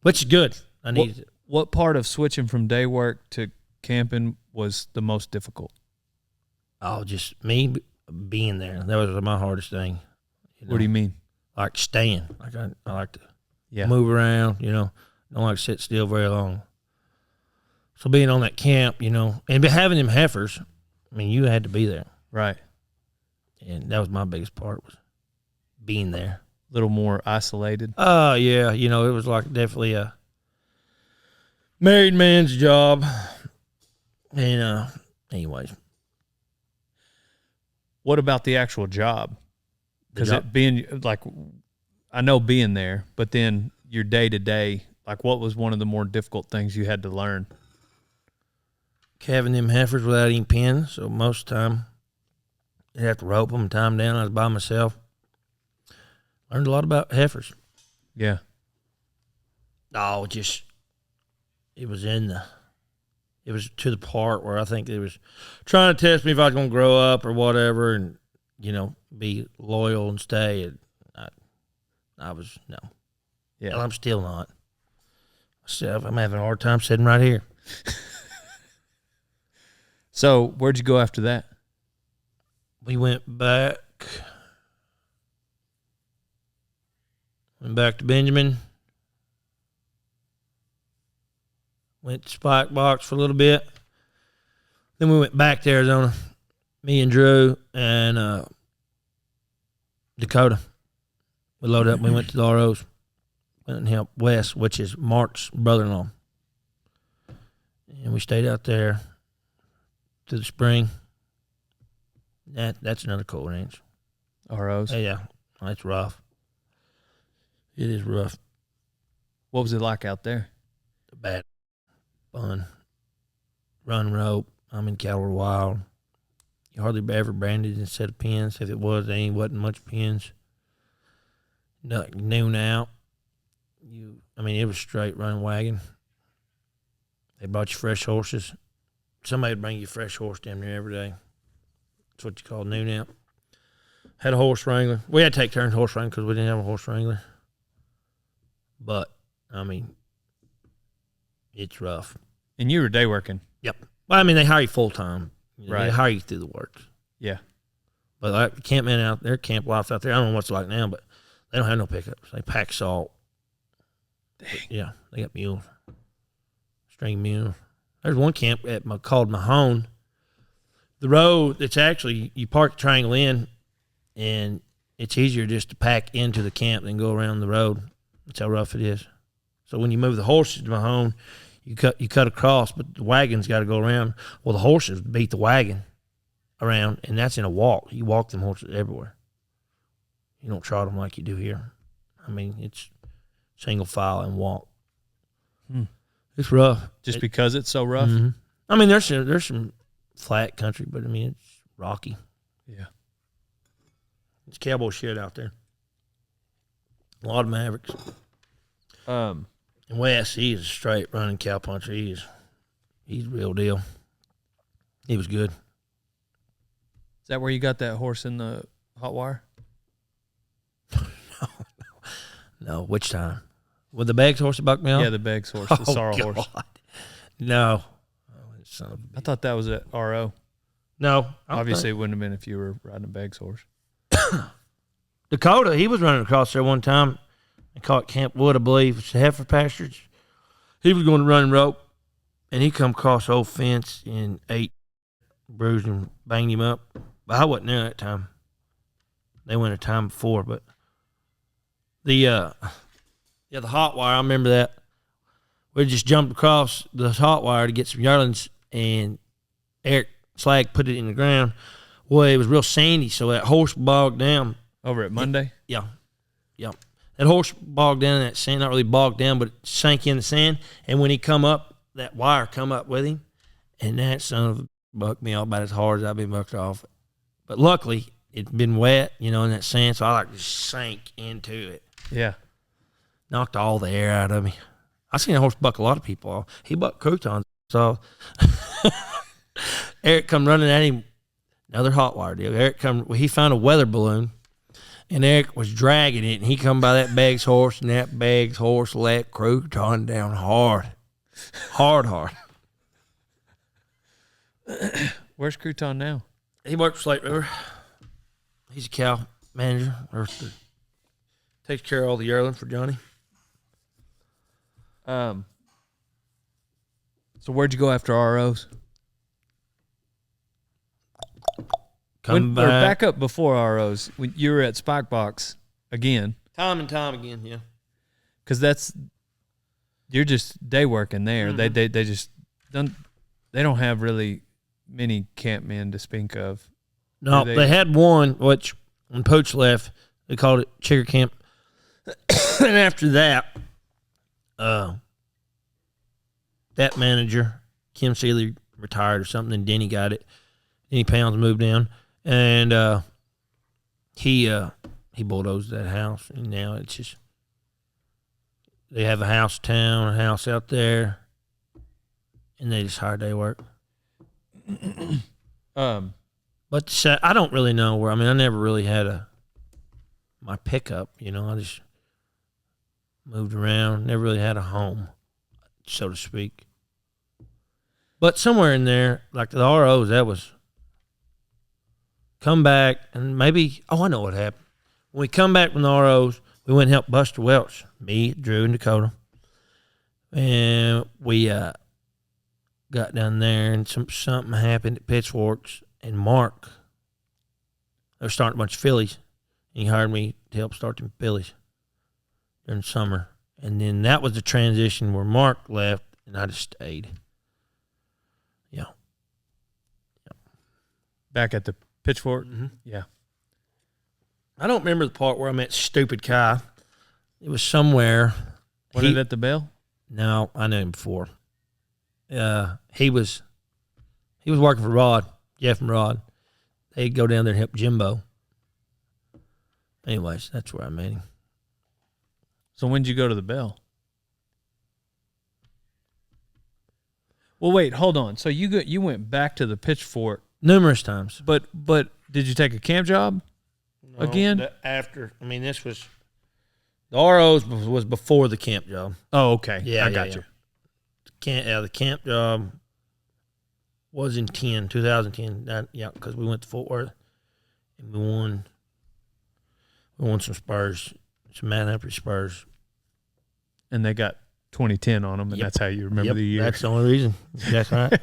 [SPEAKER 1] Which is good. I needed it.
[SPEAKER 2] What part of switching from day work to camping was the most difficult?
[SPEAKER 1] Oh, just me being there. That was my hardest thing.
[SPEAKER 2] What do you mean?
[SPEAKER 1] Like staying. Like I like to
[SPEAKER 2] Yeah.
[SPEAKER 1] move around, Don't like to sit still very long. So being on that camp, and having them heifers, you had to be there.
[SPEAKER 2] Right.
[SPEAKER 1] And that was my biggest part, was being there.
[SPEAKER 2] A little more isolated.
[SPEAKER 1] Yeah. It was like definitely a married man's job. And anyways.
[SPEAKER 2] What about the actual job? Because it being like, I know being there, but then your day to day, like what was one of the more difficult things you had to learn?
[SPEAKER 1] Calving them heifers without any pins. So most of the time, I'd have to rope them and tie them down. I was by myself. Learned a lot about heifers.
[SPEAKER 2] Yeah.
[SPEAKER 1] Oh, it was to the part where I think it was trying to test me if I was going to grow up or whatever and, be loyal and stay. And I was, no.
[SPEAKER 2] Yeah.
[SPEAKER 1] Well, I'm still not. I'm having a hard time sitting right here.
[SPEAKER 2] So where'd you go after that?
[SPEAKER 1] We went back to Benjamin. Went to Spike Box for a little bit. Then we went back to Arizona. Me and Drew and Dakota. We loaded up. We went to the ROs. Went and helped Wes, which is Mark's brother-in-law. And we stayed out there through the spring. That's another cool range.
[SPEAKER 2] ROs.
[SPEAKER 1] Yeah, that's rough. It is rough.
[SPEAKER 2] What was it like out there?
[SPEAKER 1] Bad. fun. Run rope. I'm in cattle wild. You hardly ever branded instead of pins. If it was, there wasn't much pins. Noon out. It was straight run wagon. They brought you fresh horses. Somebody would bring you fresh horse down there every day. That's what you call noon out. Had a horse wrangler. We had to take turns horse wrangling because we didn't have a horse wrangler. But, it's rough.
[SPEAKER 2] And you were day working.
[SPEAKER 1] Yep. Well, they hire you full time.
[SPEAKER 2] Right.
[SPEAKER 1] They hire you through the works.
[SPEAKER 2] Yeah.
[SPEAKER 1] But like campmen out there, camp life out there, I don't know what it's like now, but they don't have no pickups. They pack salt.
[SPEAKER 2] Dang.
[SPEAKER 1] Yeah, they got mules. String mules. There's one camp called Malone. The road, it's actually, you park the triangle in, and it's easier just to pack into the camp than go around the road. That's how rough it is. So when you move the horses to Malone, you cut across, but the wagon's got to go around. Well, the horses beat the wagon around, and that's in a walk. You walk them horses everywhere. You don't trot them like you do here. It's single file and walk. It's rough.
[SPEAKER 2] Just because it's so rough?
[SPEAKER 1] Mm-hmm. There's some flat country, but it's rocky.
[SPEAKER 2] Yeah.
[SPEAKER 1] It's cowboy shit out there. A lot of Mavericks. And Wes, he's a straight running cowpuncher. He's the real deal. He was good.
[SPEAKER 2] Is that where you got that horse in the hot wire?
[SPEAKER 1] No. Which time? With the Beggs horse that bucked me off?
[SPEAKER 2] Yeah, the Beggs horse, the sorrel horse.
[SPEAKER 1] No. Son of a
[SPEAKER 2] I thought that was at RO.
[SPEAKER 1] No.
[SPEAKER 2] Obviously, it wouldn't have been if you were riding a Beggs horse.
[SPEAKER 1] Dakota, he was running across there one time. They call it Camp Wood, I believe. It's the heifer pastures. He was going to run rope, and he come across the old fence and ate, bruised him, banged him up. But I wasn't there that time. They went a time before, but the hot wire, I remember that. We just jumped across the hot wire to get some yearlings, and Eric Slag put it in the ground. Well, it was real sandy, so that horse bogged down.
[SPEAKER 2] Over at Monday?
[SPEAKER 1] Yeah. That horse bogged down in that sand, not really bogged down, but it sank in the sand. And when he come up, that wire come up with him, and that son of a bucked me off about as hard as I've been bucked off. But luckily, it'd been wet, in that sand, so I just sank into it.
[SPEAKER 2] Yeah.
[SPEAKER 1] Knocked all the air out of me. I seen a horse buck a lot of people off. He bucked croutons. So Eric come running at him. Another hot wire deal. He found a weather balloon, and Eric was dragging it, and he come by that Beggs horse, and that Beggs horse let crouton down hard. Hard.
[SPEAKER 2] Where's Crouton now?
[SPEAKER 1] He works for Slate River. He's a cow manager. Takes care of all the yearling for Johnny.
[SPEAKER 2] So where'd you go after ROs? Back up before ROs. When you were at Spike Box again.
[SPEAKER 1] Time and time again, yeah.
[SPEAKER 2] Because you're just day working there.
[SPEAKER 1] Mm-hmm.
[SPEAKER 2] They just don't have really many campmen to speak of.
[SPEAKER 1] No, they had one, which when Pooch left, they called it Chigger Camp. And after that, that manager, Kim Seeley, retired or something, and Denny got it. Denny Pounds moved in, and he bulldozed that house, and now it's just they have a house town, a house out there, and they just hire day work. But I don't really know where. I never really had my pickup. I just moved around. Never really had a home, so to speak. But somewhere in there, like the ROs, that was come back and maybe. Oh, I know what happened. When we come back from the ROs, we went and helped Buster Welch, me, Drew, and Dakota, and we got down there, and something happened at Pitchforks, and Mark, they were starting a bunch of fillies, and he hired me to help start them fillies during the summer. And then that was the transition where Mark left, and I just stayed. Yeah.
[SPEAKER 2] Back at the Pitchfork?
[SPEAKER 1] Mm-hmm.
[SPEAKER 2] Yeah.
[SPEAKER 1] I don't remember the part where I met Stupid Kai. It was somewhere.
[SPEAKER 2] Was it at the Bell?
[SPEAKER 1] No, I knew him before. he was working for Rod, Jeff and Rod. They'd go down there and help Jimbo. Anyways, that's where I met him.
[SPEAKER 2] So when did you go to the Bell? Well, wait, hold on. So you went back to the Pitchfork
[SPEAKER 1] Numerous times.
[SPEAKER 2] but did you take a camp job again?
[SPEAKER 1] This was the ROs was before the camp job.
[SPEAKER 2] Oh, okay.
[SPEAKER 1] Yeah,
[SPEAKER 2] I got you.
[SPEAKER 1] The camp job was in 2010. Because we went to Fort Worth and we won some Spurs, some man after Spurs.
[SPEAKER 2] And they got 2010 on them, and that's how you remember the year.
[SPEAKER 1] That's the only reason. That's right.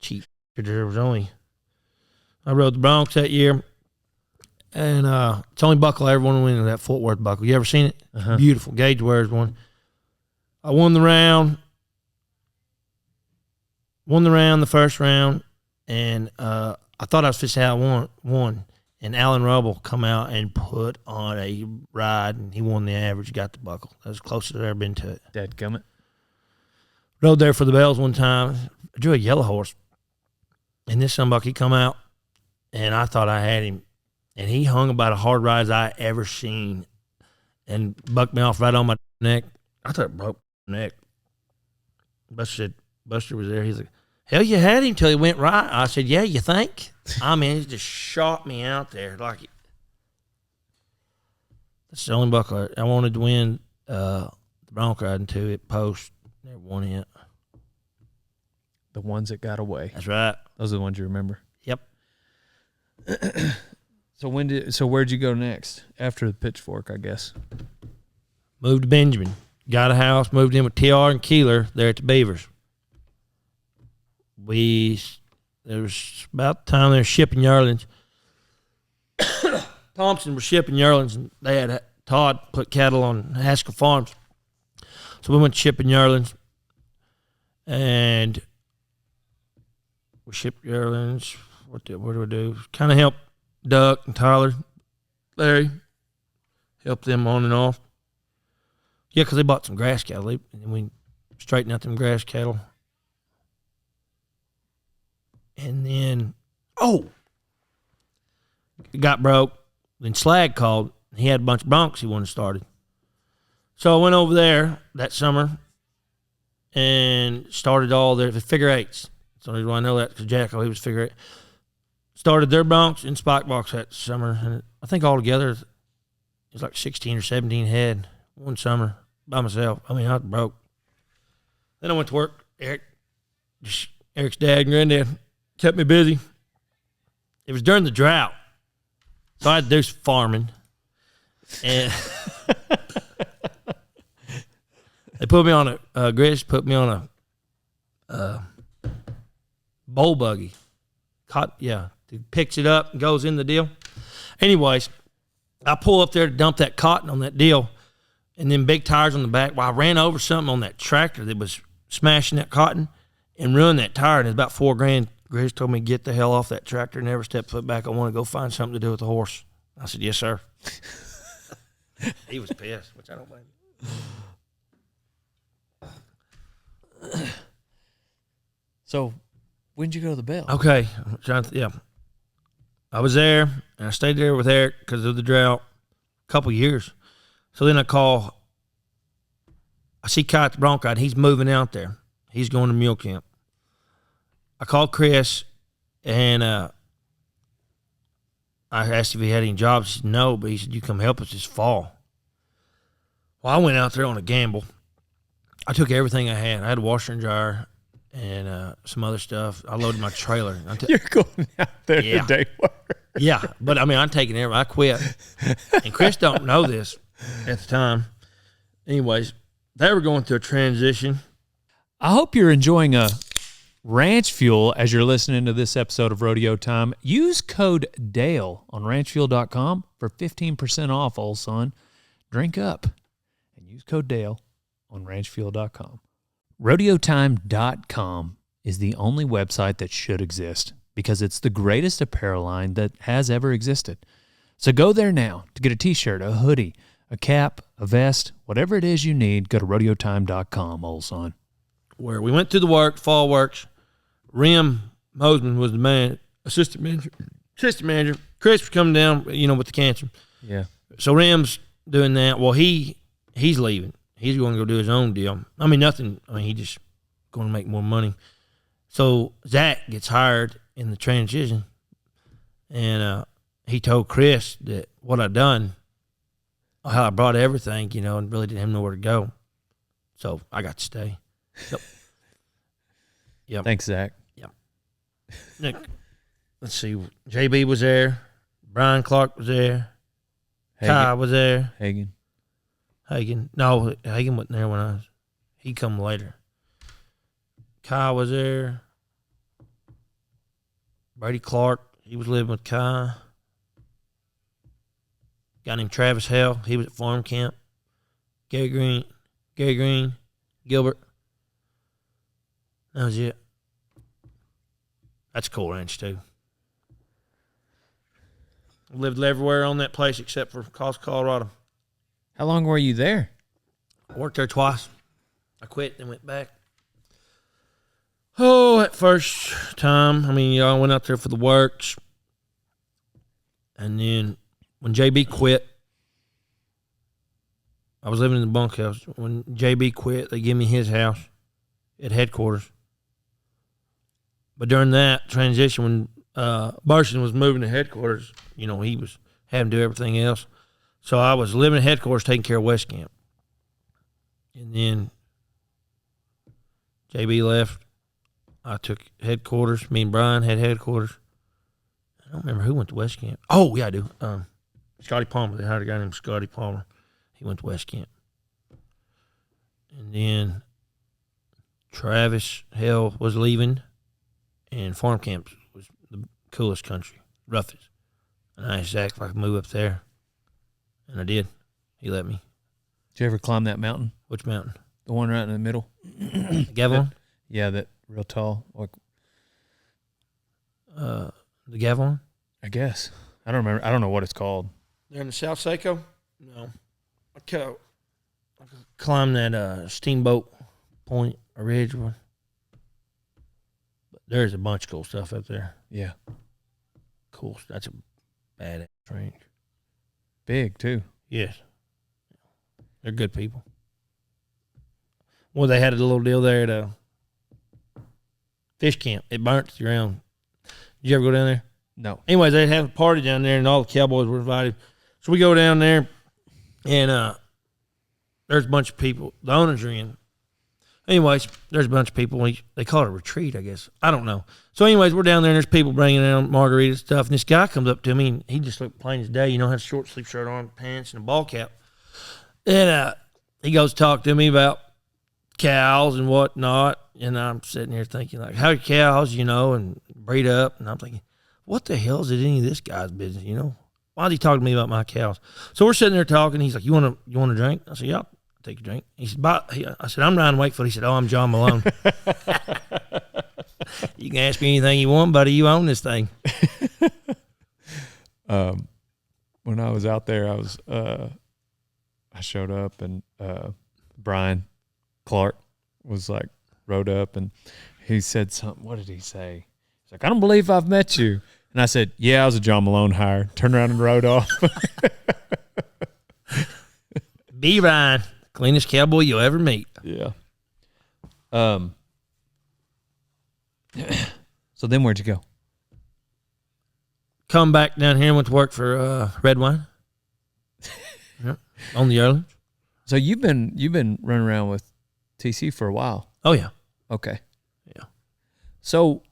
[SPEAKER 1] Cheap. There was I rode the Bronx that year, and it's the only buckle I ever wanted to win, that Fort Worth buckle. You ever seen it?
[SPEAKER 2] Uh-huh.
[SPEAKER 1] Beautiful. Gage wears one. I won the round, the first round, and I thought I was fixing to have won. And Alan Rubble come out and put on a ride, and he won the average, got the buckle. That was the closest I've ever been to it.
[SPEAKER 2] Dadgummit.
[SPEAKER 1] Rode there for the Bells one time. I drew a yellow horse. And this sunbuck, he come out, and I thought I had him. And he hung about as hard ride as I ever seen and bucked me off right on my neck. I thought it broke my neck. Buster was there. He's like, hell, you had him till he went right. I said, yeah, you think? I mean, he just shot me out there. That's the only buckle I wanted to win the bronc riding too at Post. Never won it.
[SPEAKER 2] The ones that got away.
[SPEAKER 1] That's right.
[SPEAKER 2] Those are the ones you remember.
[SPEAKER 1] Yep.
[SPEAKER 2] So where'd you go next? After the Pitchfork, I guess.
[SPEAKER 1] Moved to Benjamin. Got a house, moved in with TR and Keeler there at the Beavers. There was about the time they were shipping yearlings. Thompson was shipping yearlings, and they had Todd put cattle on Haskell Farms. So we went shipping yearlings, and we shipped yearlings. What do we do? Kind of help Duck and Tyler, Larry, help them on and off. Yeah, because they bought some grass cattle, and we straightened out them grass cattle. And then, it got broke. Then Slag called. He had a bunch of broncs he wanted started. So I went over there that summer and started all their figure eights. So I know that because Jacko, he was figure eight. Started their broncs in spike box that summer. And I think altogether it was like 16 or 17 head one summer by myself. I mean, I was broke. Then I went to work. Eric's dad and granddad kept me busy. It was during the drought, so I had to do some farming. And they put me on Gris put me on a bowl buggy. It picks it up and goes in the deal. Anyways, I pull up there to dump that cotton on that deal, and then big tires on the back. Well, I ran over something on that tractor that was smashing that cotton and ruined that tire, and it's about $4,000. Grace told me, get the hell off that tractor, never step foot back. I want to go find something to do with the horse. I said, yes, sir. He was pissed, which I don't blame him.
[SPEAKER 2] So when'd you go to the Bell?
[SPEAKER 1] Okay. I was there, and I stayed there with Eric because of the drought a couple years. So then I see Kai at the bronc ride. He's moving out there. He's going to mule camp. I called Chris, and I asked if he had any jobs. He said no, but he said, you come help us this fall. Well, I went out there on a gamble. I took everything I had. I had a washer and dryer and some other stuff. I loaded my trailer.
[SPEAKER 2] You're going out there to day work.
[SPEAKER 1] Yeah, but I mean, I'm taking everything. I quit. And Chris don't know this at the time. Anyways, they were going through a transition.
[SPEAKER 3] I hope you're enjoying a ranch fuel as you're listening to this episode of Rodeo Time. Use code DALE on ranchfuel.com for 15% off, old son. Drink up and use code DALE on ranchfuel.com. Rodeotime.com is the only website that should exist because it's the greatest apparel line that has ever existed. So go there now to get a t-shirt, a hoodie, a cap, a vest, whatever it is you need. Go to rodeotime.com, old son.
[SPEAKER 1] where we went through the fall works. Rim Mosman was the assistant manager. Chris was coming down, with the cancer.
[SPEAKER 3] Yeah.
[SPEAKER 1] So Rim's doing that. Well, he's leaving. He's going to go do his own deal. He just going to make more money. So Zach gets hired in the transition, and he told Chris that what I'd done, how I brought everything, and really didn't have nowhere to go. So I got to stay. Yep.
[SPEAKER 3] Thanks, Zach.
[SPEAKER 1] Yep. Nick, let's see. JB was there. Brian Clark was there. Kai was there.
[SPEAKER 3] Hagen.
[SPEAKER 1] No, Hagen wasn't there he come later. Kai was there. Brady Clark, he was living with Kai. Guy named Travis Hell, he was at farm camp. Gary Green, Gilbert. That was it. That's a cool ranch too. Lived everywhere on that place except for Colorado.
[SPEAKER 3] How long were you there?
[SPEAKER 1] I worked there twice. I quit and went back. Oh, that first time, I went out there for the works. And then when JB quit, I was living in the bunkhouse. When JB quit, they gave me his house at headquarters. But during that transition, when Burson was moving to headquarters, he was having to do everything else. So I was living at headquarters taking care of West Camp. And then JB left. I took headquarters. Me and Brian had headquarters. I don't remember who went to West Camp. Oh, yeah, I do. Scotty Palmer. They hired a guy named Scotty Palmer. He went to West Camp. And then Travis Hell was leaving, and farm camp was the coolest country, roughest. And I asked Zach if I could move up there, and I did. He let me.
[SPEAKER 3] Did you ever climb that mountain?
[SPEAKER 1] Which mountain?
[SPEAKER 3] The one right in the middle.
[SPEAKER 1] Gavilan?
[SPEAKER 3] Yeah, that real tall. Like,
[SPEAKER 1] the Gavilan?
[SPEAKER 3] I guess. I don't remember. I don't know what it's called.
[SPEAKER 1] They're in the South Saco? No. I climbed that Steamboat Point or Ridge one. But there's a bunch of cool stuff up there.
[SPEAKER 3] Yeah.
[SPEAKER 1] Cool. That's a badass range.
[SPEAKER 3] Big, too.
[SPEAKER 1] Yes. They're good people. Well, they had a little deal there at fish camp. It burnt to the ground. Did you ever go down there?
[SPEAKER 3] No.
[SPEAKER 1] Anyways, they have a party down there, and all the Cowboys were invited. So we go down there, and there's a bunch of people. The owners are in. Anyways, there's a bunch of people. They call it a retreat, I guess. I don't know. So anyways, we're down there, and there's people bringing in margarita stuff, and this guy comes up to me, and he just looked plain as day. Had a short sleeve shirt on, pants, and a ball cap. And he goes to talk to me about cows and whatnot, and I'm sitting here thinking, like, how are cows, and breed up? And I'm thinking, what the hell is it any of this guy's business, Why is he talking to me about my cows? So we're sitting there talking. He's like, you want a drink? I said, yeah, I'll take a drink. He said, I said, I'm Ryan Wakefield. He said, oh, I'm John Malone. You can ask me anything you want, buddy. You own this thing.
[SPEAKER 3] When I was out there, I showed up, and Brian Clark was like, rode up, and he said something. What did he say? He's like, I don't believe I've met you. And I said, yeah, I was a John Malone hire. Turned around and rode off.
[SPEAKER 1] B. Ryan, cleanest cowboy you'll ever meet.
[SPEAKER 3] Yeah. So then where'd you go?
[SPEAKER 1] Come back down here and went to work for Red Wine. Yep. On the Yearling.
[SPEAKER 3] So you've been running around with TC for a while.
[SPEAKER 1] Oh, yeah.
[SPEAKER 3] Okay.
[SPEAKER 1] Yeah.
[SPEAKER 3] So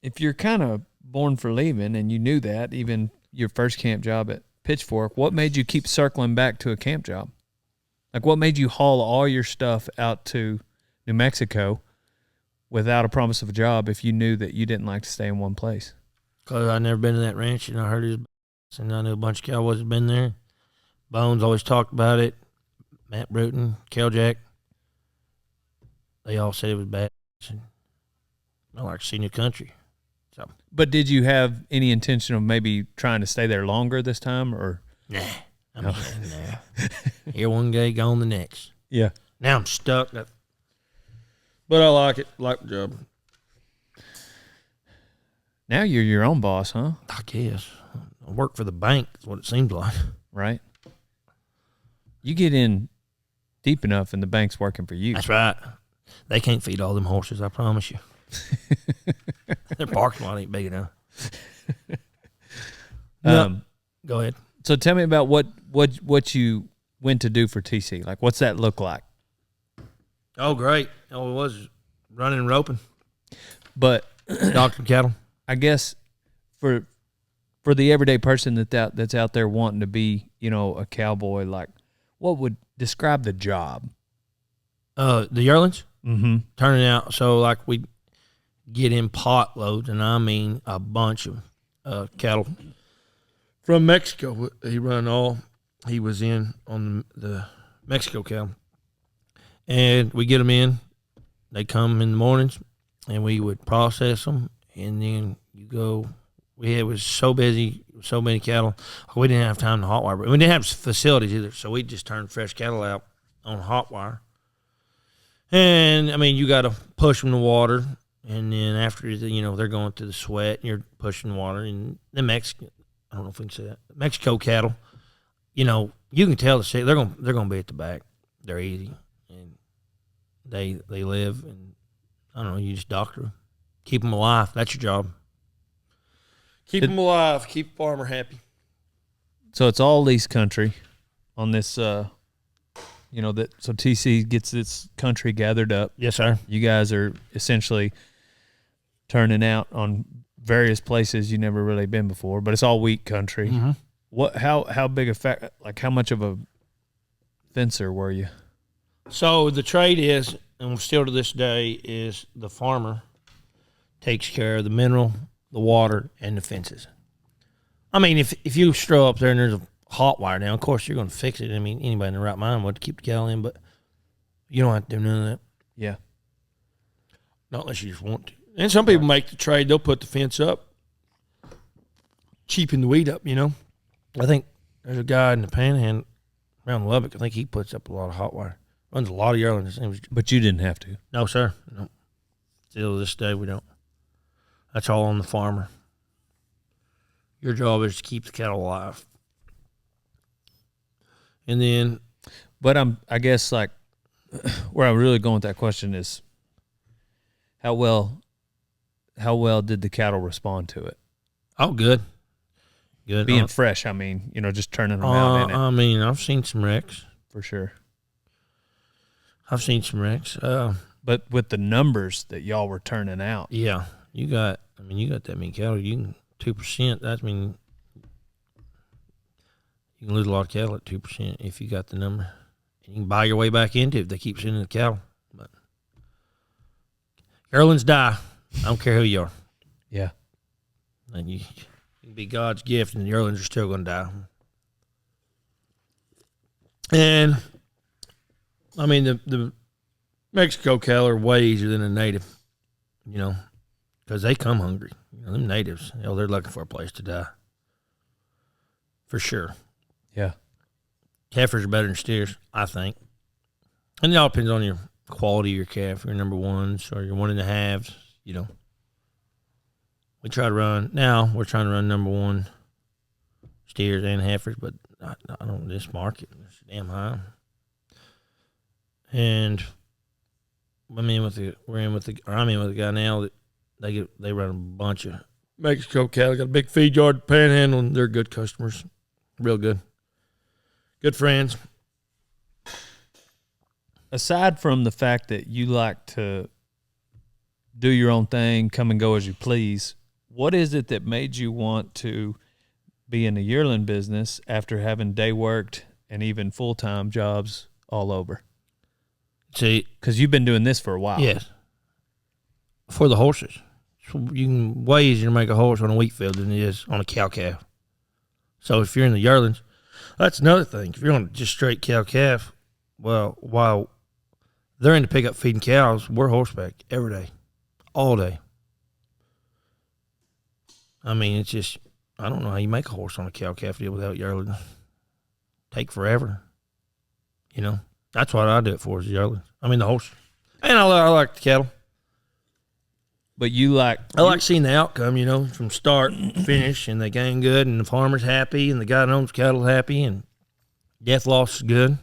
[SPEAKER 3] if you're kind of born for leaving, and you knew that, even your first camp job at Pitchfork, what made you keep circling back to a camp job? Like, what made you haul all your stuff out to New Mexico without a promise of a job if you knew that you didn't like to stay in one place?
[SPEAKER 1] Because I'd never been to that ranch, and I heard his, and I knew a bunch of cowboys had been there. Bones always talked about it. Matt Bruton, Cal Jack. They all said it was bad. And I like to see new country. So,
[SPEAKER 3] but did you have any intention of maybe trying to stay there longer this time, or?
[SPEAKER 1] Nah. Here one day, gone the next.
[SPEAKER 3] Yeah.
[SPEAKER 1] Now I'm stuck. But I like it. Like the job.
[SPEAKER 3] Now you're your own boss, huh?
[SPEAKER 1] I guess. I work for the bank is what it seems like.
[SPEAKER 3] Right. You get in deep enough and the bank's working for you.
[SPEAKER 1] That's right. They can't feed all them horses, I promise you. Their parking lot ain't big enough. Go ahead.
[SPEAKER 3] So tell me about what you went to do for TC. Like, what's that look like?
[SPEAKER 1] Oh, great. Oh, it was running and roping.
[SPEAKER 3] But
[SPEAKER 1] Doctored cattle.
[SPEAKER 3] I guess for the everyday person that's out there wanting to be, a cowboy, like, what would describe the job?
[SPEAKER 1] The yearlings?
[SPEAKER 3] Mm-hmm.
[SPEAKER 1] Turning out. So, like, we get in pot loads, and I mean a bunch of cattle from Mexico. He was in on the Mexico cattle. And we get them in. They come in the mornings, and we would process them. And then you go. It was so busy, so many cattle. We didn't have time to hot wire. We didn't have facilities either, so we just turned fresh cattle out on hot wire. And, I mean, you got to push them to water. And then after, they're going through the sweat, and you're pushing water. And the Mexican, I don't know if we can say that, Mexico cattle, you can tell they're gonna be at the back. They're easy. And they live, and I don't know, you just doctor them. Keep them alive. That's your job. Keep them alive. Keep the farmer happy.
[SPEAKER 3] So it's all lease country on this, so TC gets its country gathered up.
[SPEAKER 1] Yes, sir.
[SPEAKER 3] You guys are essentially turning out on various places you've never really been before, but it's all wheat country.
[SPEAKER 1] Mm-hmm.
[SPEAKER 3] How big a how much of a fencer were you? So
[SPEAKER 1] the trade is, and still to this day, is the farmer takes care of the mineral, the water, and the fences. I mean, if you stroll up there and there's a hot wire down, of course you're going to fix it. I mean, anybody in the right mind would keep the cattle in, but you don't have to do none of that.
[SPEAKER 3] Yeah.
[SPEAKER 1] Not unless you just want to. And some people make the trade. They'll put the fence up, cheapen the weed up, I think there's a guy in the Panhandle around Lubbock. I think he puts up a lot of hot wire. Runs a lot of yearlings.
[SPEAKER 3] But you didn't have to.
[SPEAKER 1] No, sir. No. Still to this day, we don't. That's all on the farmer. Your job is to keep the cattle alive. And then.
[SPEAKER 3] But I guess, like, where I'm really going with that question is how well did the cattle respond to it?
[SPEAKER 1] Oh, good. Good.
[SPEAKER 3] Being fresh, I mean, just turning them out in it.
[SPEAKER 1] I mean, I've seen some wrecks.
[SPEAKER 3] For sure.
[SPEAKER 1] I've seen some wrecks.
[SPEAKER 3] But with the numbers that y'all were turning out.
[SPEAKER 1] Yeah. You got that many cattle. You can 2%. That means you can lose a lot of cattle at 2% if you got the number. You can buy your way back into it if they keep sending the cattle. But yearlings die. I don't care who you are.
[SPEAKER 3] Yeah.
[SPEAKER 1] And you can be God's gift, and the yearlings are still going to die. And, I mean, the Mexico cattle are way easier than a native, because they come hungry. Them natives, they're looking for a place to die. For sure.
[SPEAKER 3] Yeah.
[SPEAKER 1] Heifers are better than steers, I think. And it all depends on your quality of your calf, your number ones or your 1.5s, We're trying to run number one steers and heifers, but I don't this market. It's damn high. And I'm in with a guy now that they run a bunch of Mexico cattle. Got a big feed yard, Panhandle, and they're good customers. Real good. Good friends.
[SPEAKER 3] Aside from the fact that you like to do your own thing, come and go as you please, what is it that made you want to be in the yearling business after having day worked and even full-time jobs all over?
[SPEAKER 1] See,
[SPEAKER 3] because you've been doing this for a while.
[SPEAKER 1] Yes. For the horses. You can way easier to make a horse on a Wakefield than it is on a cow-calf. So if you're in the yearlings, that's another thing. If you're on just straight cow-calf, well, while they're in to pick up feeding cows, we're horseback every day, all day. I mean, it's just, I don't know how you make a horse on a cow-calf deal without yearlings. Take forever, That's what I do it for is the yearlings. I mean the horses. And I like the cattle.
[SPEAKER 3] But you like
[SPEAKER 1] I like seeing the outcome, you know, from start to finish, and they gain good, and the farmer's happy, and the guy that owns cattle happy, and death loss is good.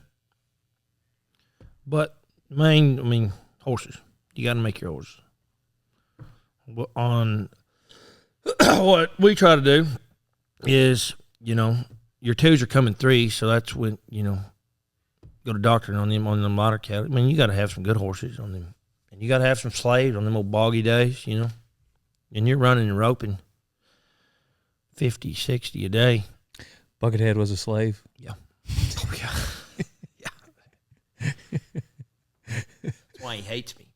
[SPEAKER 1] But horses. You got to make your horses. On what we try to do is, you know, your twos are coming three, so that's when, you know, go to doctoring on them lighter cattle. I mean, you got to have some good horses on them. And you got to have some slaves on them old boggy days, you know. And you're running and roping 50, 60 a day.
[SPEAKER 3] Buckethead was a slave?
[SPEAKER 1] Yeah. Oh, yeah. Yeah. That's why he hates me.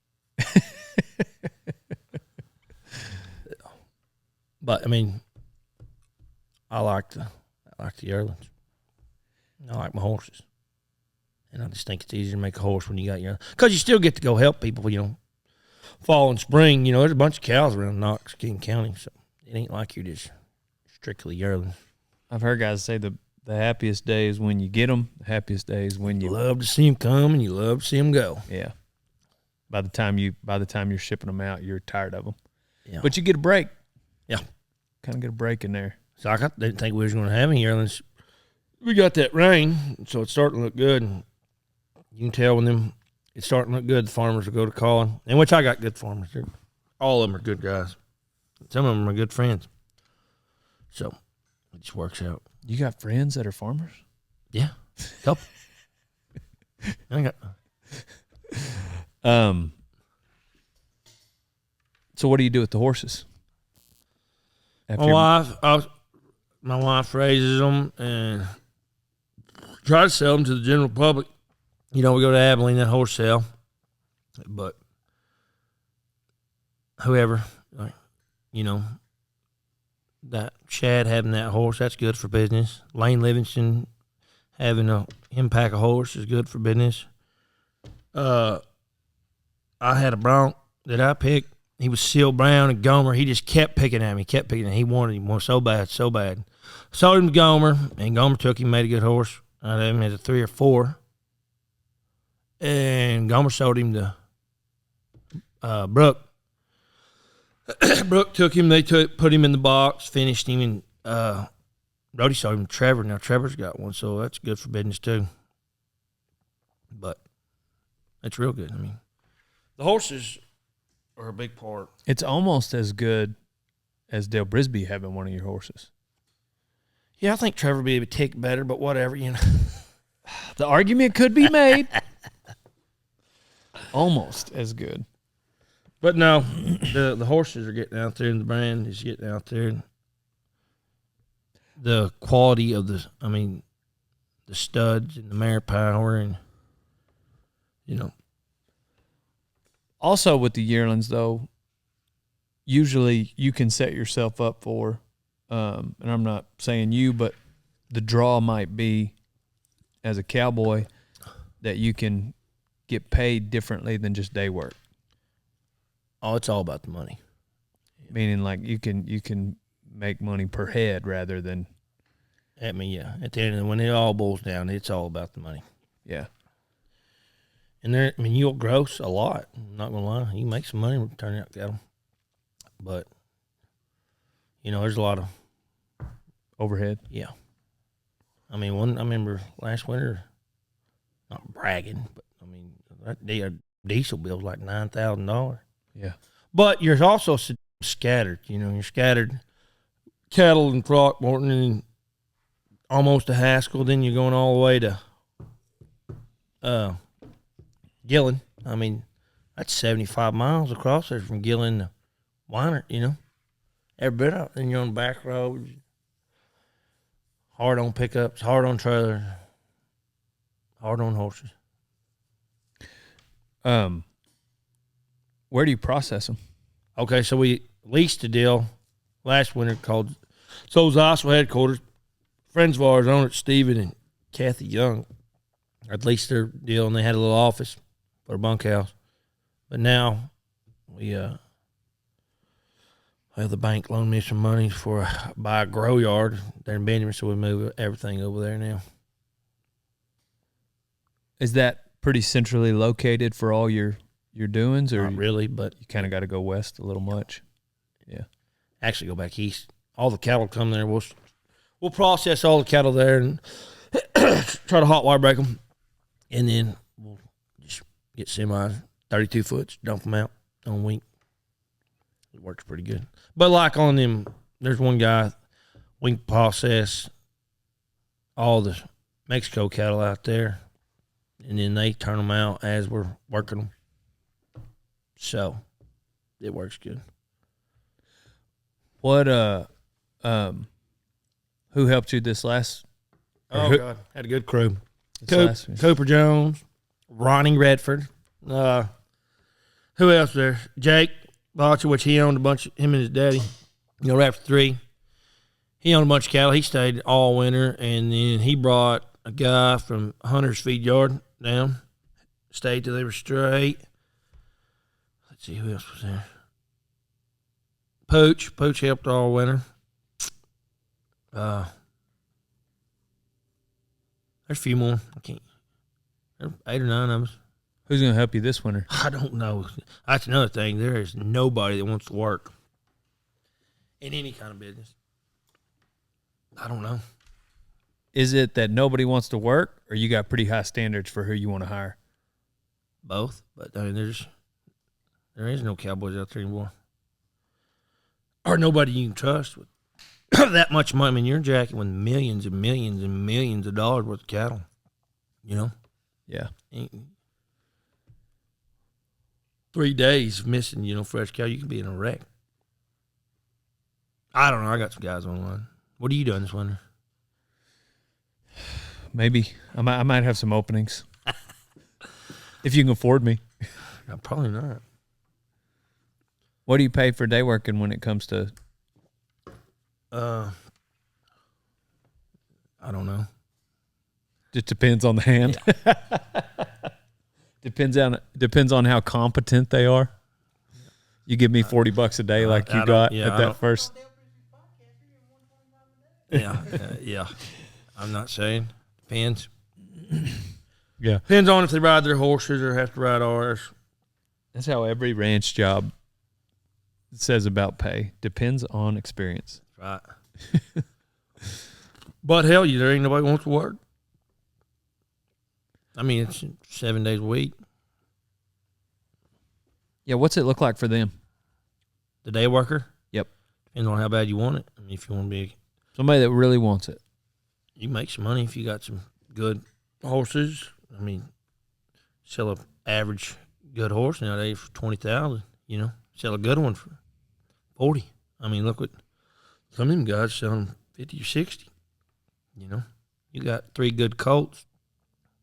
[SPEAKER 1] But, I mean, I like the yearlings. I like my horses. And I just think it's easier to make a horse when you got your, because you still get to go help people, you know. Fall and spring, you know, there's a bunch of cows around Knox, King County, so it ain't like you're just strictly yearlings.
[SPEAKER 3] I've heard guys say the happiest day is when you get them. The happiest day is when you
[SPEAKER 1] love to see them come and you love to see them go.
[SPEAKER 3] Yeah. By the time you're shipping them out, you're tired of them.
[SPEAKER 1] Yeah.
[SPEAKER 3] But you get a break.
[SPEAKER 1] Yeah.
[SPEAKER 3] Kind of get a break in there.
[SPEAKER 1] So I didn't think we was going to have any yearlings. We got that rain, so it's starting to look good. And you can tell when it's starting to look good, the farmers will go to calling. And which I got good farmers. All of them are good guys. Some of them are good friends. So it just works out.
[SPEAKER 3] You got friends that are farmers?
[SPEAKER 1] Yeah. Couple. I got.
[SPEAKER 3] So what do you do with the horses?
[SPEAKER 1] My wife raises them and try to sell them to the general public. You know, we go to Abilene, that horse sale. But whoever, like, you know, that Shad having that horse, that's good for business. Lane Livingston having him pack a horse is good for business. I had a bronc that I picked. He was Seal Brown and Gomer. He just kept picking at me, He wanted him so bad. Sold him to Gomer, and Gomer took him, made a good horse out of him as a 3 or 4. And Gomer sold him to Brooke. Brooke took him. They put him in the box, finished him, and Brody sold him to Trevor. Now Trevor's got one, so that's good for business too. But it's real good. I mean, the horses are a big part.
[SPEAKER 3] It's almost as good as Dale Brisby having one of your horses.
[SPEAKER 1] Yeah, I think Trevor would be a tick better, but whatever, you know.
[SPEAKER 3] The argument could be made. Almost as good.
[SPEAKER 1] But no, the horses are getting out there, and the brand is getting out there. The quality of the studs and the mare power, and, you know.
[SPEAKER 3] Also with the yearlings, though, usually you can set yourself up for, and I'm not saying you, but the draw might be, as a cowboy, that you can get paid differently than just day work.
[SPEAKER 1] Oh, it's all about the money.
[SPEAKER 3] Meaning, like, you can make money per head rather than.
[SPEAKER 1] I mean, yeah. At the end of the, when it all boils down, it's all about the money.
[SPEAKER 3] Yeah.
[SPEAKER 1] And you'll gross a lot. I'm not gonna lie, you can make some money turning out cattle, but you know, there's a lot of
[SPEAKER 3] overhead.
[SPEAKER 1] Yeah. I remember last winter, not bragging, but that diesel bill was like $9,000.
[SPEAKER 3] Yeah.
[SPEAKER 1] But you're also scattered. You know, you're scattered cattle and Throckmorton and almost to Haskell. Then you're going all the way to Gillen. I mean, that's 75 miles across there from Gillen to Weiner, you know. Every bit of it. Then you're on the back roads. Hard on pickups, hard on trailers, hard on horses.
[SPEAKER 3] Where do you process them?
[SPEAKER 1] Okay, so we leased a deal last winter called Souls Oswell Headquarters. Friends of ours own it, Stephen and Kathy Young. I'd leased their deal, and they had a little office for a bunkhouse. But now we the bank loaned me some money for buy a grow yard there in Benjamin, so we move everything over there now.
[SPEAKER 3] Is that pretty centrally located for all your doings, or
[SPEAKER 1] Not really, but
[SPEAKER 3] you kind of got to go west a little much? Yeah.
[SPEAKER 1] actually go back east. All the cattle come there. We'll process all the cattle there and try to hot wire break them, and then we'll just get semis, 32 foots, dump them out on wink. It works pretty good. But like on them, there's one guy, we can process all the Mexico cattle out there, and then they turn them out as we're working them. So it works good.
[SPEAKER 3] What who helped you this last?
[SPEAKER 1] God, had a good crew.
[SPEAKER 3] Last
[SPEAKER 1] Cooper Jones, Ronnie Redford. Who else there? Jake Botcher, which he owned a bunch. Him and his daddy. After 3, he owned a bunch of cattle. He stayed all winter, and then he brought a guy from Hunter's Feed Yard down. Stayed till they were straight. Let's see who else was there. Pooch helped all winter. There's a few more. I can't. There's 8 or 9 of us.
[SPEAKER 3] Who's going to help you this winter?
[SPEAKER 1] I don't know. That's another thing. There is nobody that wants to work in any kind of business. I don't know.
[SPEAKER 3] Is it that nobody wants to work, or you got pretty high standards for who you want to hire?
[SPEAKER 1] Both, but I mean, there is no cowboys out there anymore, or nobody you can trust with that much money. I mean, you're jacking with millions and millions and millions of dollars worth of cattle.
[SPEAKER 3] Yeah.
[SPEAKER 1] 3 days of missing, fresh cow, you could be in a wreck. I don't know. I got some guys online. What are you doing this winter?
[SPEAKER 3] Maybe I might have some openings if you can afford me.
[SPEAKER 1] Probably not.
[SPEAKER 3] What do you pay for day working when it comes to?
[SPEAKER 1] I don't know.
[SPEAKER 3] Just depends on the hand.
[SPEAKER 1] Yeah.
[SPEAKER 3] Depends on how competent they are. You give me $40 a day, like you got at that first.
[SPEAKER 1] Yeah. I'm not saying. Depends.
[SPEAKER 3] Yeah.
[SPEAKER 1] Depends on if they ride their horses or have to ride ours.
[SPEAKER 3] That's how every ranch job says about pay. Depends on experience.
[SPEAKER 1] Right. But hell, there ain't nobody wants to work. I mean, it's 7 days a week.
[SPEAKER 3] Yeah, what's it look like for them?
[SPEAKER 1] The day worker?
[SPEAKER 3] Yep.
[SPEAKER 1] Depends on how bad you want it. I mean, if you want to be...
[SPEAKER 3] Somebody that really wants it.
[SPEAKER 1] You make some money if you got some good horses. I mean, sell a average good horse nowadays for $20,000, Sell a good one for $40,000. I mean, look what some of them guys selling $50,000 or $60,000, You got 3 good colts.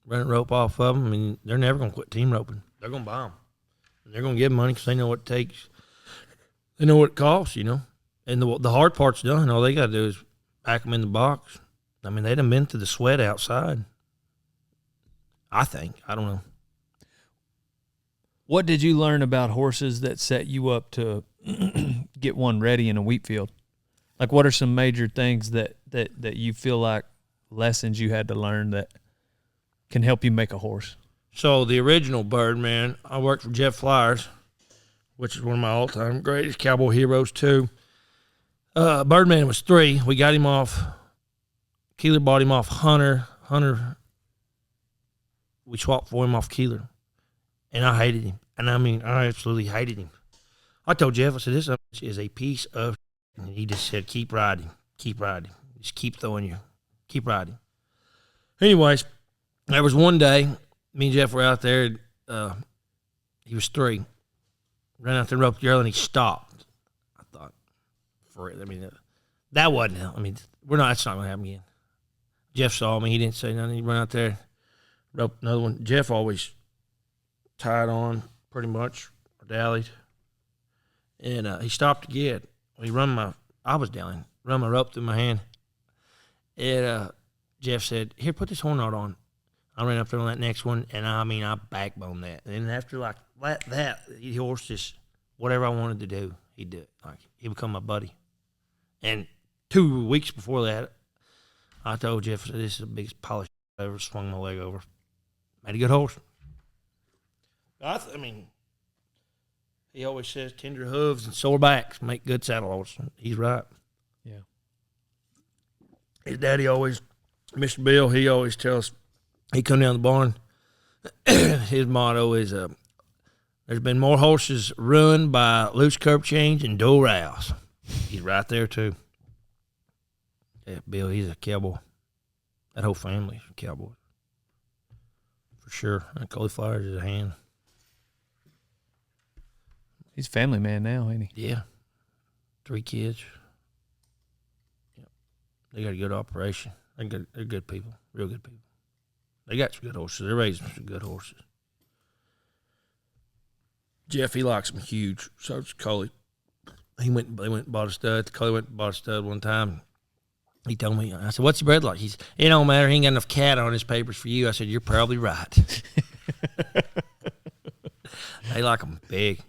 [SPEAKER 1] Run a rope off of them. I mean, they're never going to quit team roping. They're going to buy them. And they're going to give them money because they know what it takes. They know what it costs, And the hard part's done. All they got to do is pack them in the box. I mean, they done been through the sweat outside. I think. I don't know.
[SPEAKER 3] What did you learn about horses that set you up to get one ready in a wheat field? Like, what are some major things that you feel like lessons you had to learn that can help you make a horse?
[SPEAKER 1] So the original Birdman, I worked for Jeff Flyers, which is one of my all-time greatest cowboy heroes too. Birdman was 3. We got him off. Keeler bought him off Hunter. We swapped for him off Keeler, and I hated him. And I mean, I absolutely hated him. I told Jeff, I said, this is a piece of shit. And he just said, keep riding. Just keep riding. Anyways, there was one day, me and Jeff were out there. He was 3. Ran out there and roped Yearling, and he stopped. I thought, that wasn't. I mean, that's not going to happen again. Jeff saw me. He didn't say nothing. He ran out there, roped another one. Jeff always tied on pretty much, or dallied. And he stopped again. I was down, run my rope through my hand. And Jeff said, here, put this horn knot on. I ran up there on that next one, and I backboned that. And then after that, the horse just, whatever I wanted to do, he'd do it. Like, he become my buddy. And 2 weeks before that, I told Jeff, this is the biggest pile of shit I ever swung my leg over. Made a good horse. I mean, he always says tender hooves and sore backs make good saddle horses. He's right.
[SPEAKER 3] Yeah.
[SPEAKER 1] His daddy always, Mr. Bill, he always tells, he come down the barn, his motto is, there's been more horses ruined by loose curb change and dual rouse. He's right there, too. Yeah, Bill, he's a cowboy. That whole family's a cowboy. For sure. And Cauliflower is a hand.
[SPEAKER 3] He's a family man now, ain't he?
[SPEAKER 1] Yeah. 3 kids. Yeah. They got a good operation. They're good people. Real good people. They got some good horses. They're raising some good horses. Jeff, he likes them huge. So does Coley. They went and bought a stud. Coley went and bought a stud one time. He told me, I said, what's your bred like? He said, it don't matter. He ain't got enough cat on his papers for you. I said, you're probably right. They like them big.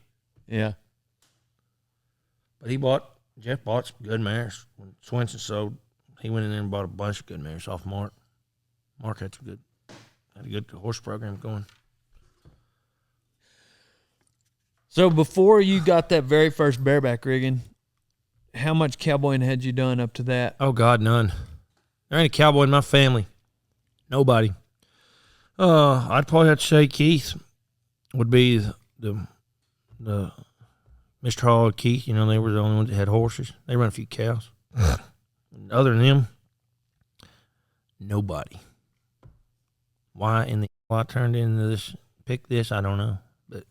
[SPEAKER 3] Yeah.
[SPEAKER 1] But Jeff bought some good mares. When Swinson sold, he went in there and bought a bunch of good mares off Mark. Mark had a good horse program going.
[SPEAKER 3] So before you got that very first bareback rigging, how much cowboying had you done up to that?
[SPEAKER 1] Oh, God, none. There ain't a cowboy in my family. Nobody. I'd probably have to say Keith would be the Mr. Hall and Keith. You know, they were the only ones that had horses. They run a few cows. Other than them, nobody. Why in the hell I turned into this, pick this, I don't know. But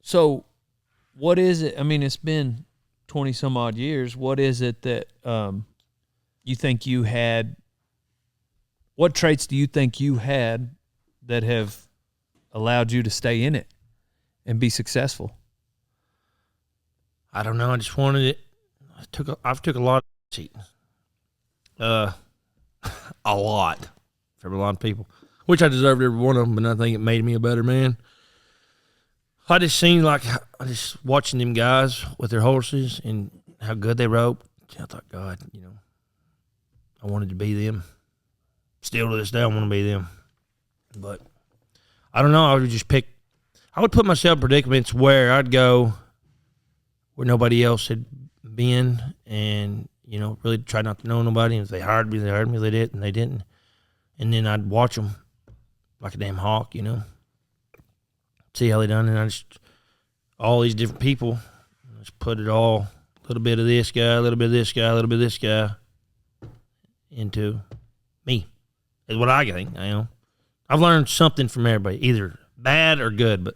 [SPEAKER 3] so what is it? I mean, it's been 20 some odd years. What is it that you think you had? What traits do you think you had that have allowed you to stay in it and be successful?
[SPEAKER 1] I don't know. I just wanted it. I've took a lot of cheating. A lot from a lot of people, which I deserved every one of them, but I think it made me a better man. I just seen I just watching them guys with their horses and how good they rode. I thought, God, I wanted to be them. Still to this day, I want to be them. But I don't know. I would put myself in predicaments where I'd go where nobody else had been and, really try not to know nobody. And if they hired me, they hired me. They did, and they didn't. And then I'd watch them like a damn hawk, see how they done. And I just, all these different people, just put it all, a little bit of this guy, a little bit of this guy, a little bit of this guy into me, is what I think. I've learned something from everybody, either bad or good, but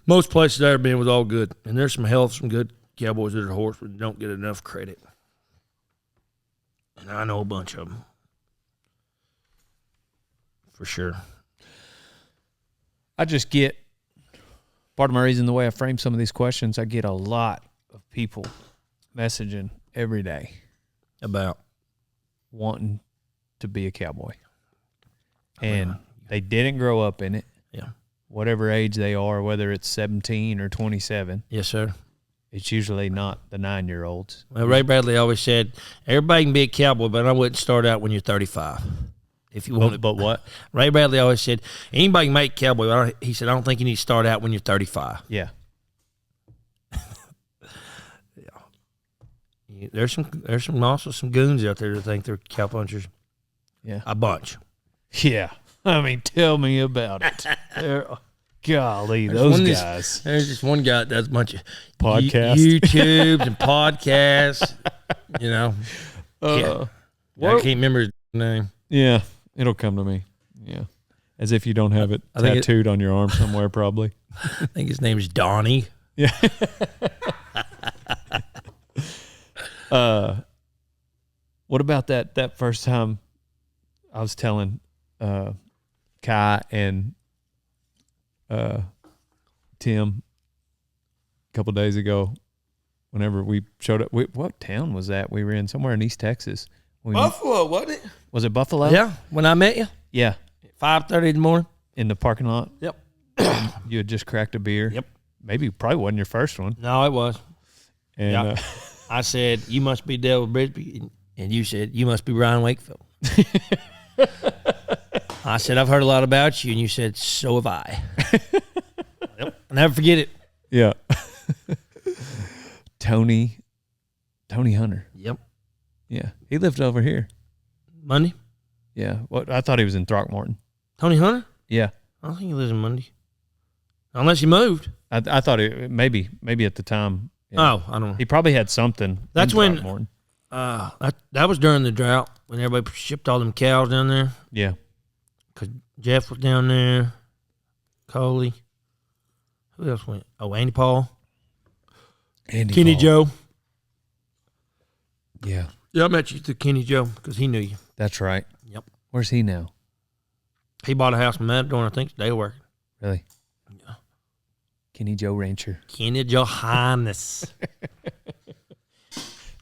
[SPEAKER 1] most places I've ever been was all good. And there's some good cowboys that are horsemen that don't get enough credit. And I know a bunch of them. For sure.
[SPEAKER 3] I just get, part of my reason, the way I frame some of these questions, I get a lot of people messaging every day
[SPEAKER 1] About
[SPEAKER 3] wanting to be a cowboy. And they didn't grow up in it.
[SPEAKER 1] Yeah.
[SPEAKER 3] Whatever age they are, whether it's 17 or 27.
[SPEAKER 1] Yes, sir.
[SPEAKER 3] It's usually not the 9-year-olds.
[SPEAKER 1] Well, Ray Bradley always said, everybody can be a cowboy, but I wouldn't start out when you're 35. If you want,
[SPEAKER 3] But what?
[SPEAKER 1] Ray Bradley always said, anybody can make cowboy. But he said, I don't think you need to start out when you're 35.
[SPEAKER 3] Yeah.
[SPEAKER 1] Yeah. There's some goons out there that think they're cowpunchers.
[SPEAKER 3] Yeah.
[SPEAKER 1] A bunch.
[SPEAKER 3] Yeah. I mean, tell me about it. Golly, those guys.
[SPEAKER 1] There's just one guy that does a bunch of
[SPEAKER 3] Podcasts.
[SPEAKER 1] YouTubes and podcasts. Yeah. I can't remember his name.
[SPEAKER 3] Yeah. It'll come to me. Yeah. As if you don't have it tattooed on your arm somewhere, probably.
[SPEAKER 1] I think his name's Donnie.
[SPEAKER 3] Yeah. What about that first time I was telling Kai and Tim a couple days ago, whenever we showed up, what town was that? We were in somewhere in East Texas.
[SPEAKER 1] Buffalo, wasn't it?
[SPEAKER 3] Was it Buffalo?
[SPEAKER 1] Yeah, when I met you.
[SPEAKER 3] Yeah.
[SPEAKER 1] 5:30 in the morning.
[SPEAKER 3] In the parking lot?
[SPEAKER 1] Yep.
[SPEAKER 3] You had just cracked a beer?
[SPEAKER 1] Yep.
[SPEAKER 3] Maybe probably wasn't your first one.
[SPEAKER 1] No, it was.
[SPEAKER 3] And
[SPEAKER 1] Yep. I said, you must be Devil Brisby. And you said, you must be Ryan Wakefield. I said, I've heard a lot about you, and you said, so have I. Yep. I'll never forget it.
[SPEAKER 2] Yeah. Tony Hunter.
[SPEAKER 1] Yep.
[SPEAKER 2] Yeah. He lived over here.
[SPEAKER 1] Monday?
[SPEAKER 2] Yeah. What? I thought he was in Throckmorton.
[SPEAKER 1] Tony Hunter?
[SPEAKER 2] Yeah.
[SPEAKER 1] I don't think he lives in Monday. Unless he moved.
[SPEAKER 2] I thought it maybe at the time. Yeah.
[SPEAKER 1] Oh, I don't know.
[SPEAKER 2] He probably had something.
[SPEAKER 1] That's
[SPEAKER 2] in
[SPEAKER 1] when
[SPEAKER 2] Throckmorton.
[SPEAKER 1] that was during the drought when everybody shipped all them cows down there.
[SPEAKER 2] Yeah.
[SPEAKER 1] Because Jeff was down there. Coley. Who else went? Oh, Andy Paul. Kenny
[SPEAKER 2] Paul.
[SPEAKER 1] Joe.
[SPEAKER 2] Yeah.
[SPEAKER 1] Yeah, I met you through Kenny Joe because he knew you.
[SPEAKER 2] That's right.
[SPEAKER 1] Yep.
[SPEAKER 2] Where's he now?
[SPEAKER 1] He bought a house in Matador, and I think they working.
[SPEAKER 2] Really?
[SPEAKER 1] Yeah.
[SPEAKER 2] Kenny Joe Rancher.
[SPEAKER 1] Kenny Johannes.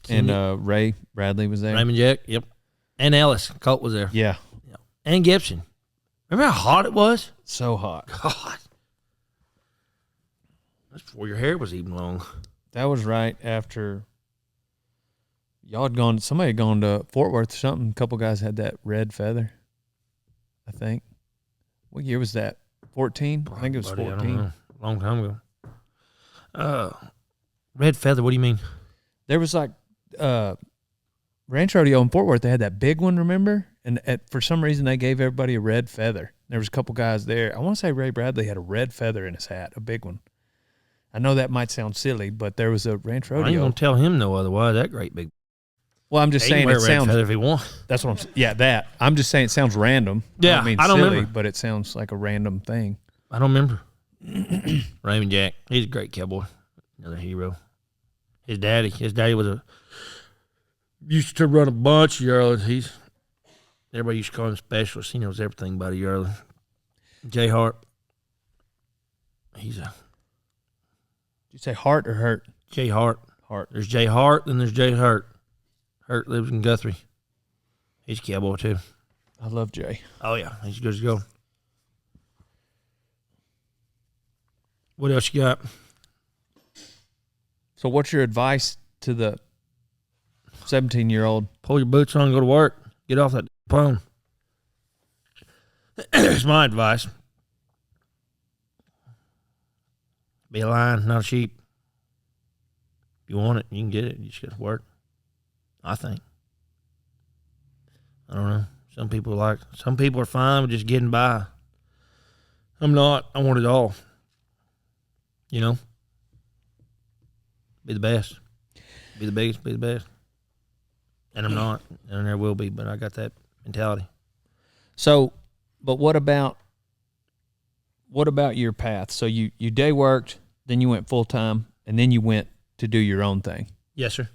[SPEAKER 2] And Ray Bradley was there.
[SPEAKER 1] Raymond Jack, yep. And Ellis. Colt was there.
[SPEAKER 2] Yeah.
[SPEAKER 1] Yep. And Gibson. Remember how hot it was?
[SPEAKER 2] So hot.
[SPEAKER 1] God. That's before your hair was even long.
[SPEAKER 2] That was right after somebody had gone to Fort Worth or something. A couple guys had that red feather, I think. What year was that? 14? I think it was 14.
[SPEAKER 1] I don't know. Long time ago. Red feather, what do you mean?
[SPEAKER 2] There was like Ranch Rodeo in Fort Worth. They had that big one, remember? And for some reason, they gave everybody a red feather. There was a couple guys there. I want to say Ray Bradley had a red feather in his hat, a big one. I know that might sound silly, but there was a Ranch Rodeo.
[SPEAKER 1] I ain't going to tell him no otherwise. That great big.
[SPEAKER 2] Well, I'm just saying
[SPEAKER 1] it
[SPEAKER 2] it sounds.
[SPEAKER 1] If he wants.
[SPEAKER 2] That's what I'm saying. Yeah, that. I'm just saying it sounds random.
[SPEAKER 1] Yeah,
[SPEAKER 2] I don't silly,
[SPEAKER 1] remember.
[SPEAKER 2] but it sounds like a random thing.
[SPEAKER 1] I don't remember. Raymond Jack. He's a great cowboy. Another hero. His daddy used to run a bunch of yearlings. Everybody used to call him specialist. He knows everything about a yearling. Jay Hart. He's a.
[SPEAKER 2] Did you say Hart or Hurt?
[SPEAKER 1] Jay Hart.
[SPEAKER 2] Hart.
[SPEAKER 1] There's Jay Hart, then there's Jay Hurt. Hurt lives in Guthrie. He's a cowboy too.
[SPEAKER 2] I love Jay.
[SPEAKER 1] Oh yeah, he's good to go. What else you got?
[SPEAKER 2] So what's your advice to the 17-year-old?
[SPEAKER 1] Pull your boots on and go to work. Get off that phone. That's my advice. Be a lion, not a sheep. If you want it, you can get it. You just got to work. I think. I don't know. Some people are fine with just getting by. I'm not. I want it all. You know? Be the best. Be the biggest, be the best. And I'm not. And I never will be, but I got that mentality.
[SPEAKER 2] So, but what about your path? So you day worked, then you went full-time, and then you went to do your own thing.
[SPEAKER 1] Yes, sir.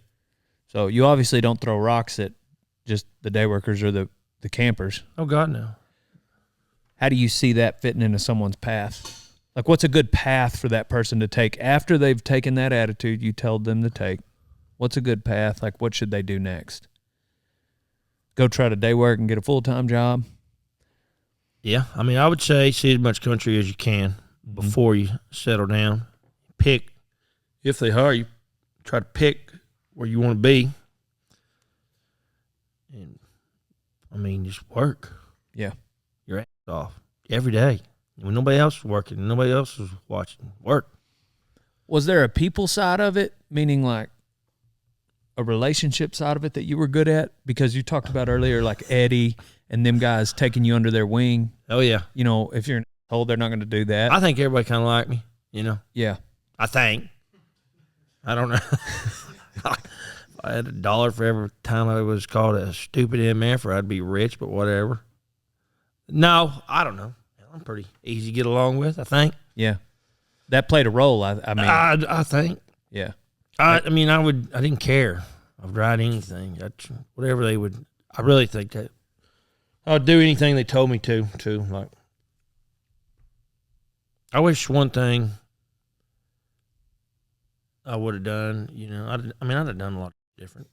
[SPEAKER 2] So you obviously don't throw rocks at just the day workers or the campers.
[SPEAKER 1] Oh, God, no.
[SPEAKER 2] How do you see that fitting into someone's path? Like, what's a good path for that person to take after they've taken that attitude you told them to take? What's a good path? Like, what should they do next? Go try to day work and get a full-time job?
[SPEAKER 1] Yeah. I mean, I would say see as much country as you can before you settle down. Pick, if they hire you, try to pick where you want to be. And, I mean, just work.
[SPEAKER 2] Yeah.
[SPEAKER 1] Your ass off every day. When nobody else is working, nobody else is watching, work.
[SPEAKER 2] Was there a people side of it, meaning like a relationship side of it that you were good at? Because you talked about earlier, like Eddie and them guys taking you under their wing.
[SPEAKER 1] Oh, yeah.
[SPEAKER 2] You know, if you're an asshole, they're not going to do that.
[SPEAKER 1] I think everybody kind of like me, you know.
[SPEAKER 2] Yeah.
[SPEAKER 1] I think. I don't know. I had $1 for every time I was called a stupid MF, I'd be rich, but whatever. No, I don't know. I'm pretty easy to get along with, I think.
[SPEAKER 2] Yeah. That played a role, I mean.
[SPEAKER 1] I think.
[SPEAKER 2] Yeah.
[SPEAKER 1] I didn't care. I'd ride anything. Whatever they would. I really think that I would do anything they told me to, too. Like, I wish one thing I would have done, you know. I'd have done a lot different.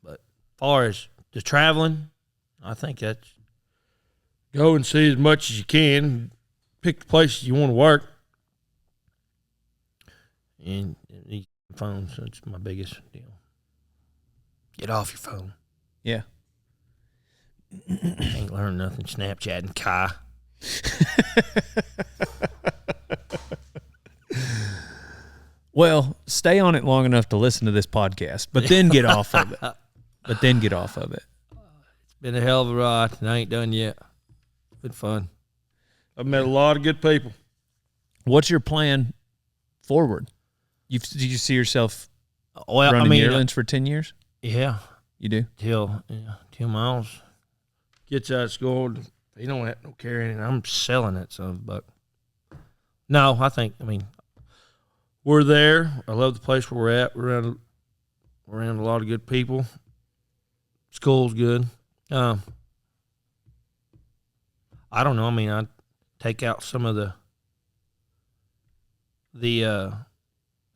[SPEAKER 1] But as far as the traveling, I think that's go and see as much as you can. Pick the places you want to work. And these phones, that's my biggest deal. Get off your phone.
[SPEAKER 2] Yeah.
[SPEAKER 1] Ain't learned nothing. Snapchatting Kai.
[SPEAKER 2] Well, stay on it long enough to listen to this podcast, but then get off of it.
[SPEAKER 1] It's been a hell of a ride, and I ain't done yet. It's been fun. I've met a lot of good people.
[SPEAKER 2] What's your plan forward? Do you see yourself
[SPEAKER 1] Well,
[SPEAKER 2] running yearlings for 10 years?
[SPEAKER 1] Yeah.
[SPEAKER 2] You do?
[SPEAKER 1] Till Miles gets out of school. He don't have no carrying, and I'm selling it, son of a buck. No, I mean, we're there. I love the place where we're at. We're around a lot of good people. School's good. I don't know. I mean, I take out some of the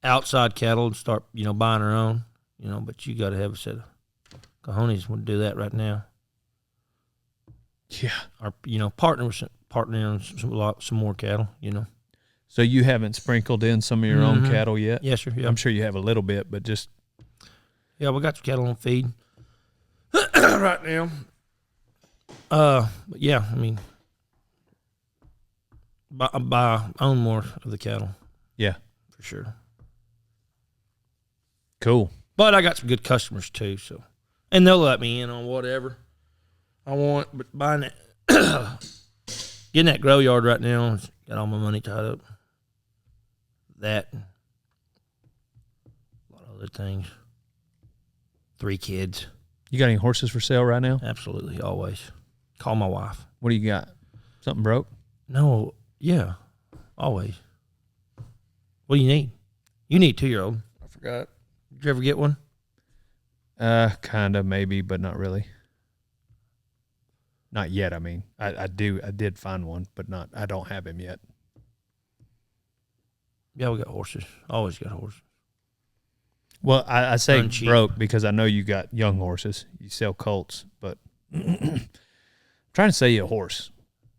[SPEAKER 1] outside cattle and start, buying our own. But you got to have a set of cojones to do that right now.
[SPEAKER 2] Yeah.
[SPEAKER 1] Or partnering on some more cattle.
[SPEAKER 2] So you haven't sprinkled in some of your own cattle yet?
[SPEAKER 1] Yes, sir. Yeah.
[SPEAKER 2] I'm sure you have a little bit, but just
[SPEAKER 1] Yeah, we got some cattle on feed right now. But yeah, I mean, own more of the cattle.
[SPEAKER 2] Yeah,
[SPEAKER 1] for sure.
[SPEAKER 2] Cool.
[SPEAKER 1] But I got some good customers too, and they'll let me in on whatever I want. But buying that, getting that grow yard right now, it's got all my money tied up. That, and a lot of other things. 3 kids.
[SPEAKER 2] You got any horses for sale right now?
[SPEAKER 1] Absolutely, always. Call my wife.
[SPEAKER 2] What do you got? Something broke?
[SPEAKER 1] No, yeah, always. What do you need? You need a 2-year-old. I forgot. Did you ever get one?
[SPEAKER 2] Kind of, maybe, but not really. Not yet. I mean, I did find one, but I don't have him yet.
[SPEAKER 1] Yeah, we got horses. Always got horses.
[SPEAKER 2] Well, I say
[SPEAKER 1] Uncheap.
[SPEAKER 2] broke because I know you got young horses. You sell colts, but I'm trying to sell you a horse.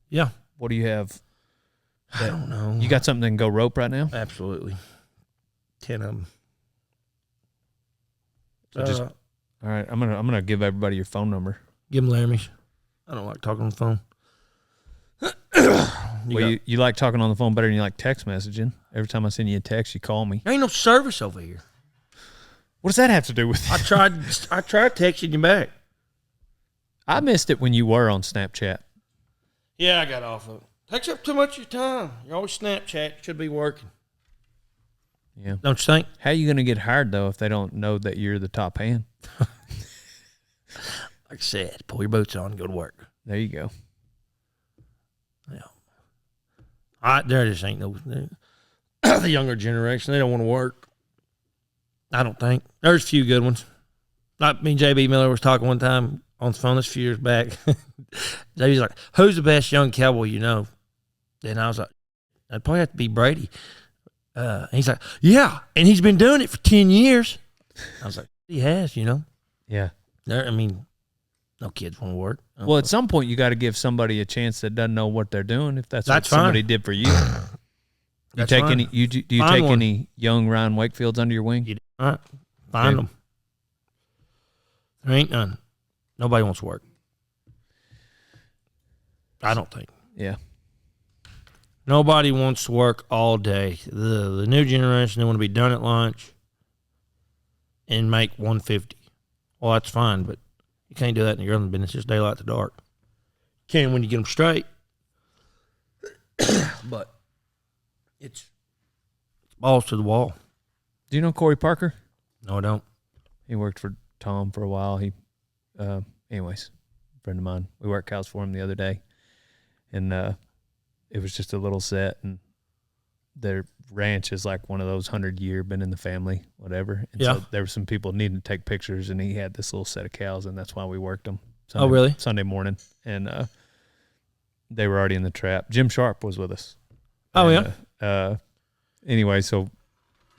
[SPEAKER 1] Yeah.
[SPEAKER 2] What do you have?
[SPEAKER 1] I don't know.
[SPEAKER 2] You got something that can go rope right now?
[SPEAKER 1] Absolutely. 10 of them.
[SPEAKER 2] So all right, I'm gonna give everybody your phone number.
[SPEAKER 1] Give them Laramie's. I don't like talking on the phone.
[SPEAKER 2] You like talking on the phone better than you like text messaging. Every time I send you a text, you call me.
[SPEAKER 1] There ain't no service over here.
[SPEAKER 2] What does that have to do with it?
[SPEAKER 1] I tried texting you back.
[SPEAKER 2] I missed it when you were on Snapchat.
[SPEAKER 1] Yeah, I got off of it. Takes up too much of your time. You're always Snapchat. You should be working.
[SPEAKER 2] Yeah.
[SPEAKER 1] Don't you think?
[SPEAKER 2] How are you going to get hired, though, if they don't know that you're the top hand?
[SPEAKER 1] Like I said, pull your boots on and go to work.
[SPEAKER 2] There you go.
[SPEAKER 1] Yeah. There just ain't no... the younger generation, they don't want to work. I don't think. There's a few good ones. Like me and JB Miller was talking one time on the phone this few years back. JB's like, who's the best young cowboy you know? And I was like, I'd probably have to be Brady. And he's like, yeah, and he's been doing it for 10 years. I was like, he has,
[SPEAKER 2] Yeah.
[SPEAKER 1] No kids want to work.
[SPEAKER 2] Well, at some point, you got to give somebody a chance that doesn't know what they're doing. If that's what
[SPEAKER 1] fine.
[SPEAKER 2] somebody did for you, do you take any young Ryan Wakefields under your wing?
[SPEAKER 1] You all right? Find them. There ain't none. Nobody wants to work. I don't think.
[SPEAKER 2] Yeah.
[SPEAKER 1] Nobody wants to work all day. The new generation, they want to be done at lunch and make $150. Well, that's fine, but you can't do that in the yearling business. It's daylight to dark. You can when you get them straight. But it's balls to the wall.
[SPEAKER 2] Do you know Corey Parker?
[SPEAKER 1] No, I don't.
[SPEAKER 2] He worked for Tom for a while. Anyways, a friend of mine. We worked cows for him the other day, and it was just a little set, and their ranch is like one of those 100-year, been in the family, whatever. And so there were some people needing to take pictures, and he had this little set of cows, and that's why we worked them.
[SPEAKER 1] Really?
[SPEAKER 2] Sunday morning, and they were already in the trap. Jim Sharp was with us.
[SPEAKER 1] Oh,
[SPEAKER 2] and, anyway, so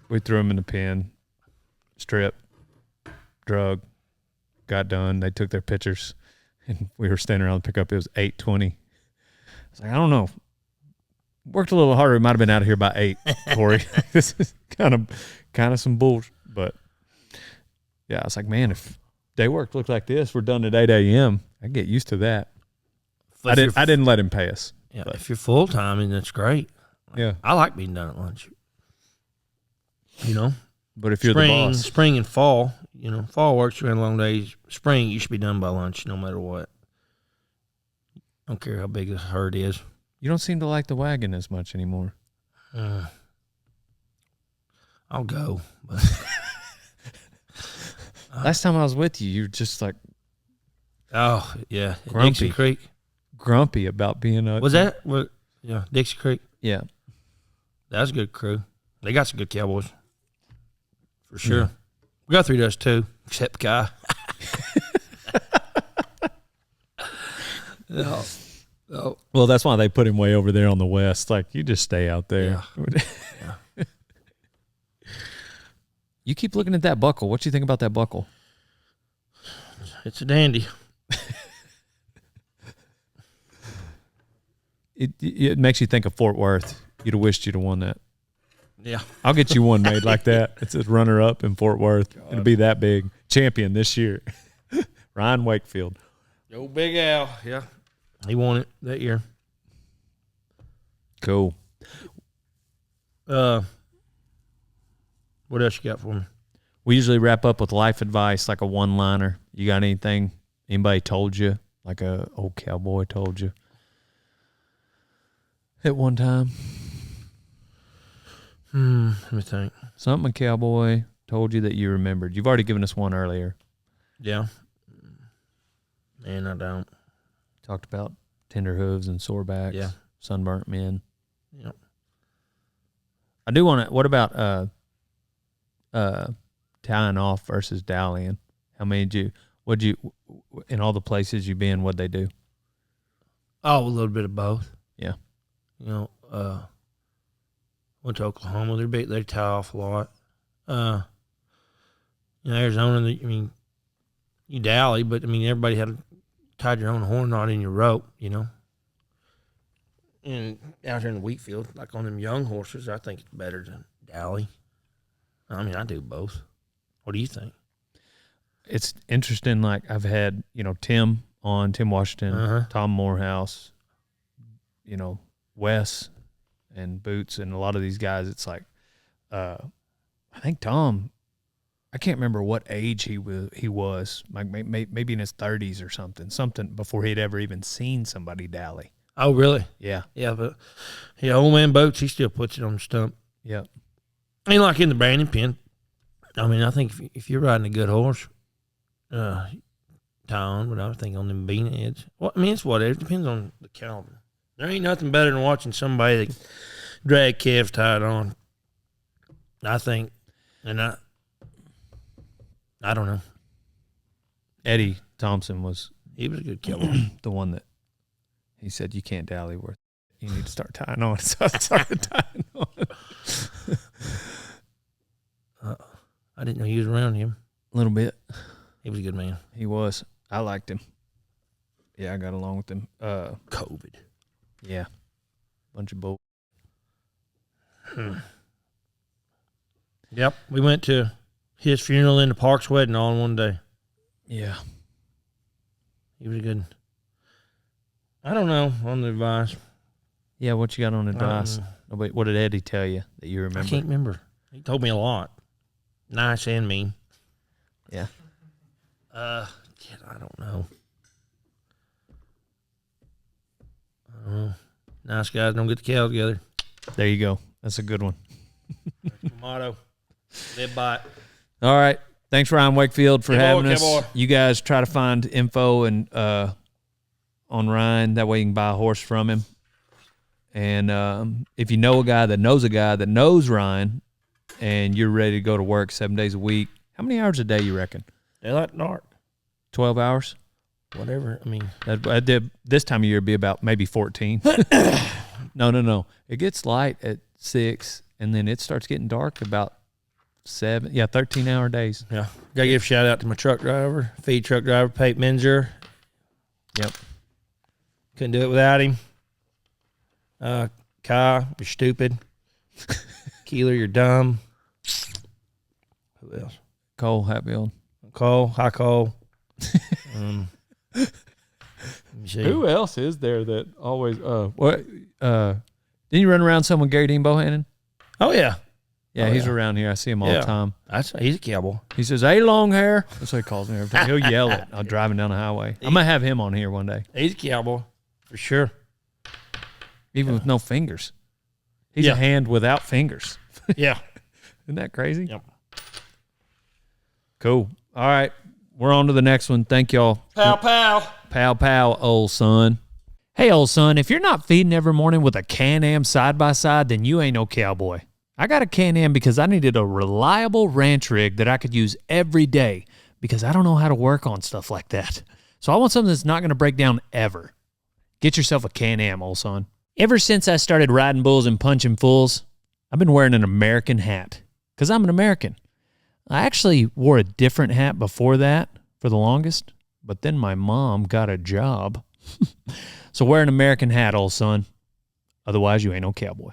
[SPEAKER 2] we threw him in the pen, strip, drug, got done. They took their pictures, and we were standing around the pickup. It was 8:20. I was like, I don't know. Worked a little harder. We might have been out of here by 8, Corey. This is kind of some bullshit. But, yeah, I was like, man, if day work looked like this, we're done at 8 a.m. I get used to that.
[SPEAKER 1] If
[SPEAKER 2] I didn't let him pay us.
[SPEAKER 1] Yeah, if you're full time, and that's great.
[SPEAKER 2] Yeah.
[SPEAKER 1] I like being done at lunch. You know,
[SPEAKER 2] But if you're the boss,
[SPEAKER 1] spring and fall, fall works around long days. Spring, you should be done by lunch, no matter what. I don't care how big the herd is.
[SPEAKER 2] you don't seem to like the wagon as much anymore.
[SPEAKER 1] I'll go. But
[SPEAKER 2] Last time I was with you, you were just like
[SPEAKER 1] oh yeah,
[SPEAKER 2] Grumpy.
[SPEAKER 1] Dixie Creek.
[SPEAKER 2] grumpy about being a.
[SPEAKER 1] Was that? Yeah, Dixie Creek.
[SPEAKER 2] Yeah.
[SPEAKER 1] That was a good crew. They got some good cowboys. For sure. Yeah. Guthrie does too, except Guy. No. Oh.
[SPEAKER 2] Well, that's why they put him way over there on the west. Like, you just stay out there.
[SPEAKER 1] Yeah.
[SPEAKER 2] You keep looking at that buckle. What do you think about that buckle?
[SPEAKER 1] It's a dandy.
[SPEAKER 2] It makes you think of Fort Worth. You'd have wished you'd have won that.
[SPEAKER 1] Yeah.
[SPEAKER 2] I'll get you one made like that. It's a runner-up in Fort Worth. God. It'll be that big. Champion this year. Ryan Wakefield.
[SPEAKER 1] Yo, Big Al. Yeah. He won it that year.
[SPEAKER 2] Cool.
[SPEAKER 1] What else you got for me?
[SPEAKER 2] We usually wrap up with life advice, like a one-liner. You got anything anybody told you, like a old cowboy told you at one time?
[SPEAKER 1] Let me think.
[SPEAKER 2] Something a cowboy told you that you remembered. You've already given us one earlier.
[SPEAKER 1] Yeah. Man, I don't.
[SPEAKER 2] Talked about tender hooves and sore backs.
[SPEAKER 1] Yeah.
[SPEAKER 2] Sunburnt men.
[SPEAKER 1] Yep.
[SPEAKER 2] I do want to. What about tying off versus dallying? How many did you? What'd you? In all the places you've been, what'd they do?
[SPEAKER 1] Oh, a little bit of both.
[SPEAKER 2] Yeah.
[SPEAKER 1] Went to Oklahoma. They tie off a lot. Arizona. I mean, you dally, but I mean, everybody had tied your own horn knot in your rope, And out here in the Wakefield, like on them young horses, I think it's better to dally. I mean, I do both. What do you think?
[SPEAKER 2] It's interesting. Like, I've had, Tim Washington, Tom Morehouse, Wes and Boots, and a lot of these guys. It's like, I think Tom, I can't remember what age he was, like maybe in his 30s or something before he'd ever even seen somebody dally.
[SPEAKER 1] Oh, really?
[SPEAKER 2] Yeah.
[SPEAKER 1] Yeah, but old man Boats, he still puts it on the stump.
[SPEAKER 2] Yeah.
[SPEAKER 1] I mean, like in the branding pen, I mean, I think if you're riding a good horse, tie on, but I think on them bean heads. Well, I mean, it's whatever. It depends on the caliber. There ain't nothing better than watching somebody that drag calves tied on. I think, and I don't know.
[SPEAKER 2] Eddie Thompson
[SPEAKER 1] He was a good cowboy.
[SPEAKER 2] the one that he said, you can't dally worth it. You need to start tying on. So I started tying on.
[SPEAKER 1] I didn't know he was around him.
[SPEAKER 2] A little bit.
[SPEAKER 1] He was a good man.
[SPEAKER 2] He was. I liked him. Yeah, I got along with him.
[SPEAKER 1] COVID.
[SPEAKER 2] Yeah. Bunch of bull.
[SPEAKER 1] Yep. We went to his funeral and the Park's wedding all in one day.
[SPEAKER 2] Yeah.
[SPEAKER 1] He was a good. I don't know on the advice.
[SPEAKER 2] Yeah, what you got on advice? Nobody, what did Eddie tell you that you remember?
[SPEAKER 1] I can't remember. He told me a lot. Nice and mean.
[SPEAKER 2] Yeah.
[SPEAKER 1] I don't know. Nice guys don't get the cows together.
[SPEAKER 2] There you go. That's a good one.
[SPEAKER 1] That's my motto. Live by it.
[SPEAKER 2] All right. Thanks, Ryan Wakefield, for having us.
[SPEAKER 1] Cowboy.
[SPEAKER 2] You guys try to find info and on Ryan. That way you can buy a horse from him. And if you know a guy that knows Ryan and you're ready to go to work 7 days a week, how many hours a day you reckon?
[SPEAKER 1] Daylight dark.
[SPEAKER 2] 12 hours?
[SPEAKER 1] Whatever. I mean,
[SPEAKER 2] this time of year it'd be about maybe 14. No. It gets light at 6, and then it starts getting dark about 7. Yeah, 13-hour days.
[SPEAKER 1] yeah. Got to give a shout out to my truck driver, feed truck driver, Pate Menzer.
[SPEAKER 2] Yep.
[SPEAKER 1] Couldn't do it without him. Kai, you're stupid. Keeler, you're dumb. Who else?
[SPEAKER 2] Cole Hatfield.
[SPEAKER 1] Cole, hi Cole.
[SPEAKER 2] Who else is there that always didn't you run around someone Gary Dean Bohannon?
[SPEAKER 1] Oh yeah.
[SPEAKER 2] Yeah, he's around here. I see him all the time.
[SPEAKER 1] He's a cowboy.
[SPEAKER 2] He says, "Hey, long hair." That's what he calls me every time. He'll yell it. I'm driving down the highway. I'm gonna have him on here one day.
[SPEAKER 1] He's a cowboy for sure.
[SPEAKER 2] Even with no fingers. He's a hand without fingers.
[SPEAKER 1] Yeah.
[SPEAKER 2] Isn't that crazy?
[SPEAKER 1] Yep.
[SPEAKER 2] Cool. All right. We're on to the next one. Thank y'all.
[SPEAKER 1] Pow, pow.
[SPEAKER 2] Pow, pow, old son.
[SPEAKER 3] Hey, old son, if you're not feeding every morning with a Can-Am side-by-side, then you ain't no cowboy. I got a Can-Am because I needed a reliable ranch rig that I could use every day because I don't know how to work on stuff like that. So I want something that's not going to break down ever. Get yourself a Can-Am, old son. Ever since I started riding bulls and punching fools, I've been wearing an American hat because I'm an American. I actually wore a different hat before that for the longest, but then my mom got a job. So wear an American hat, old son. Otherwise, you ain't no cowboy.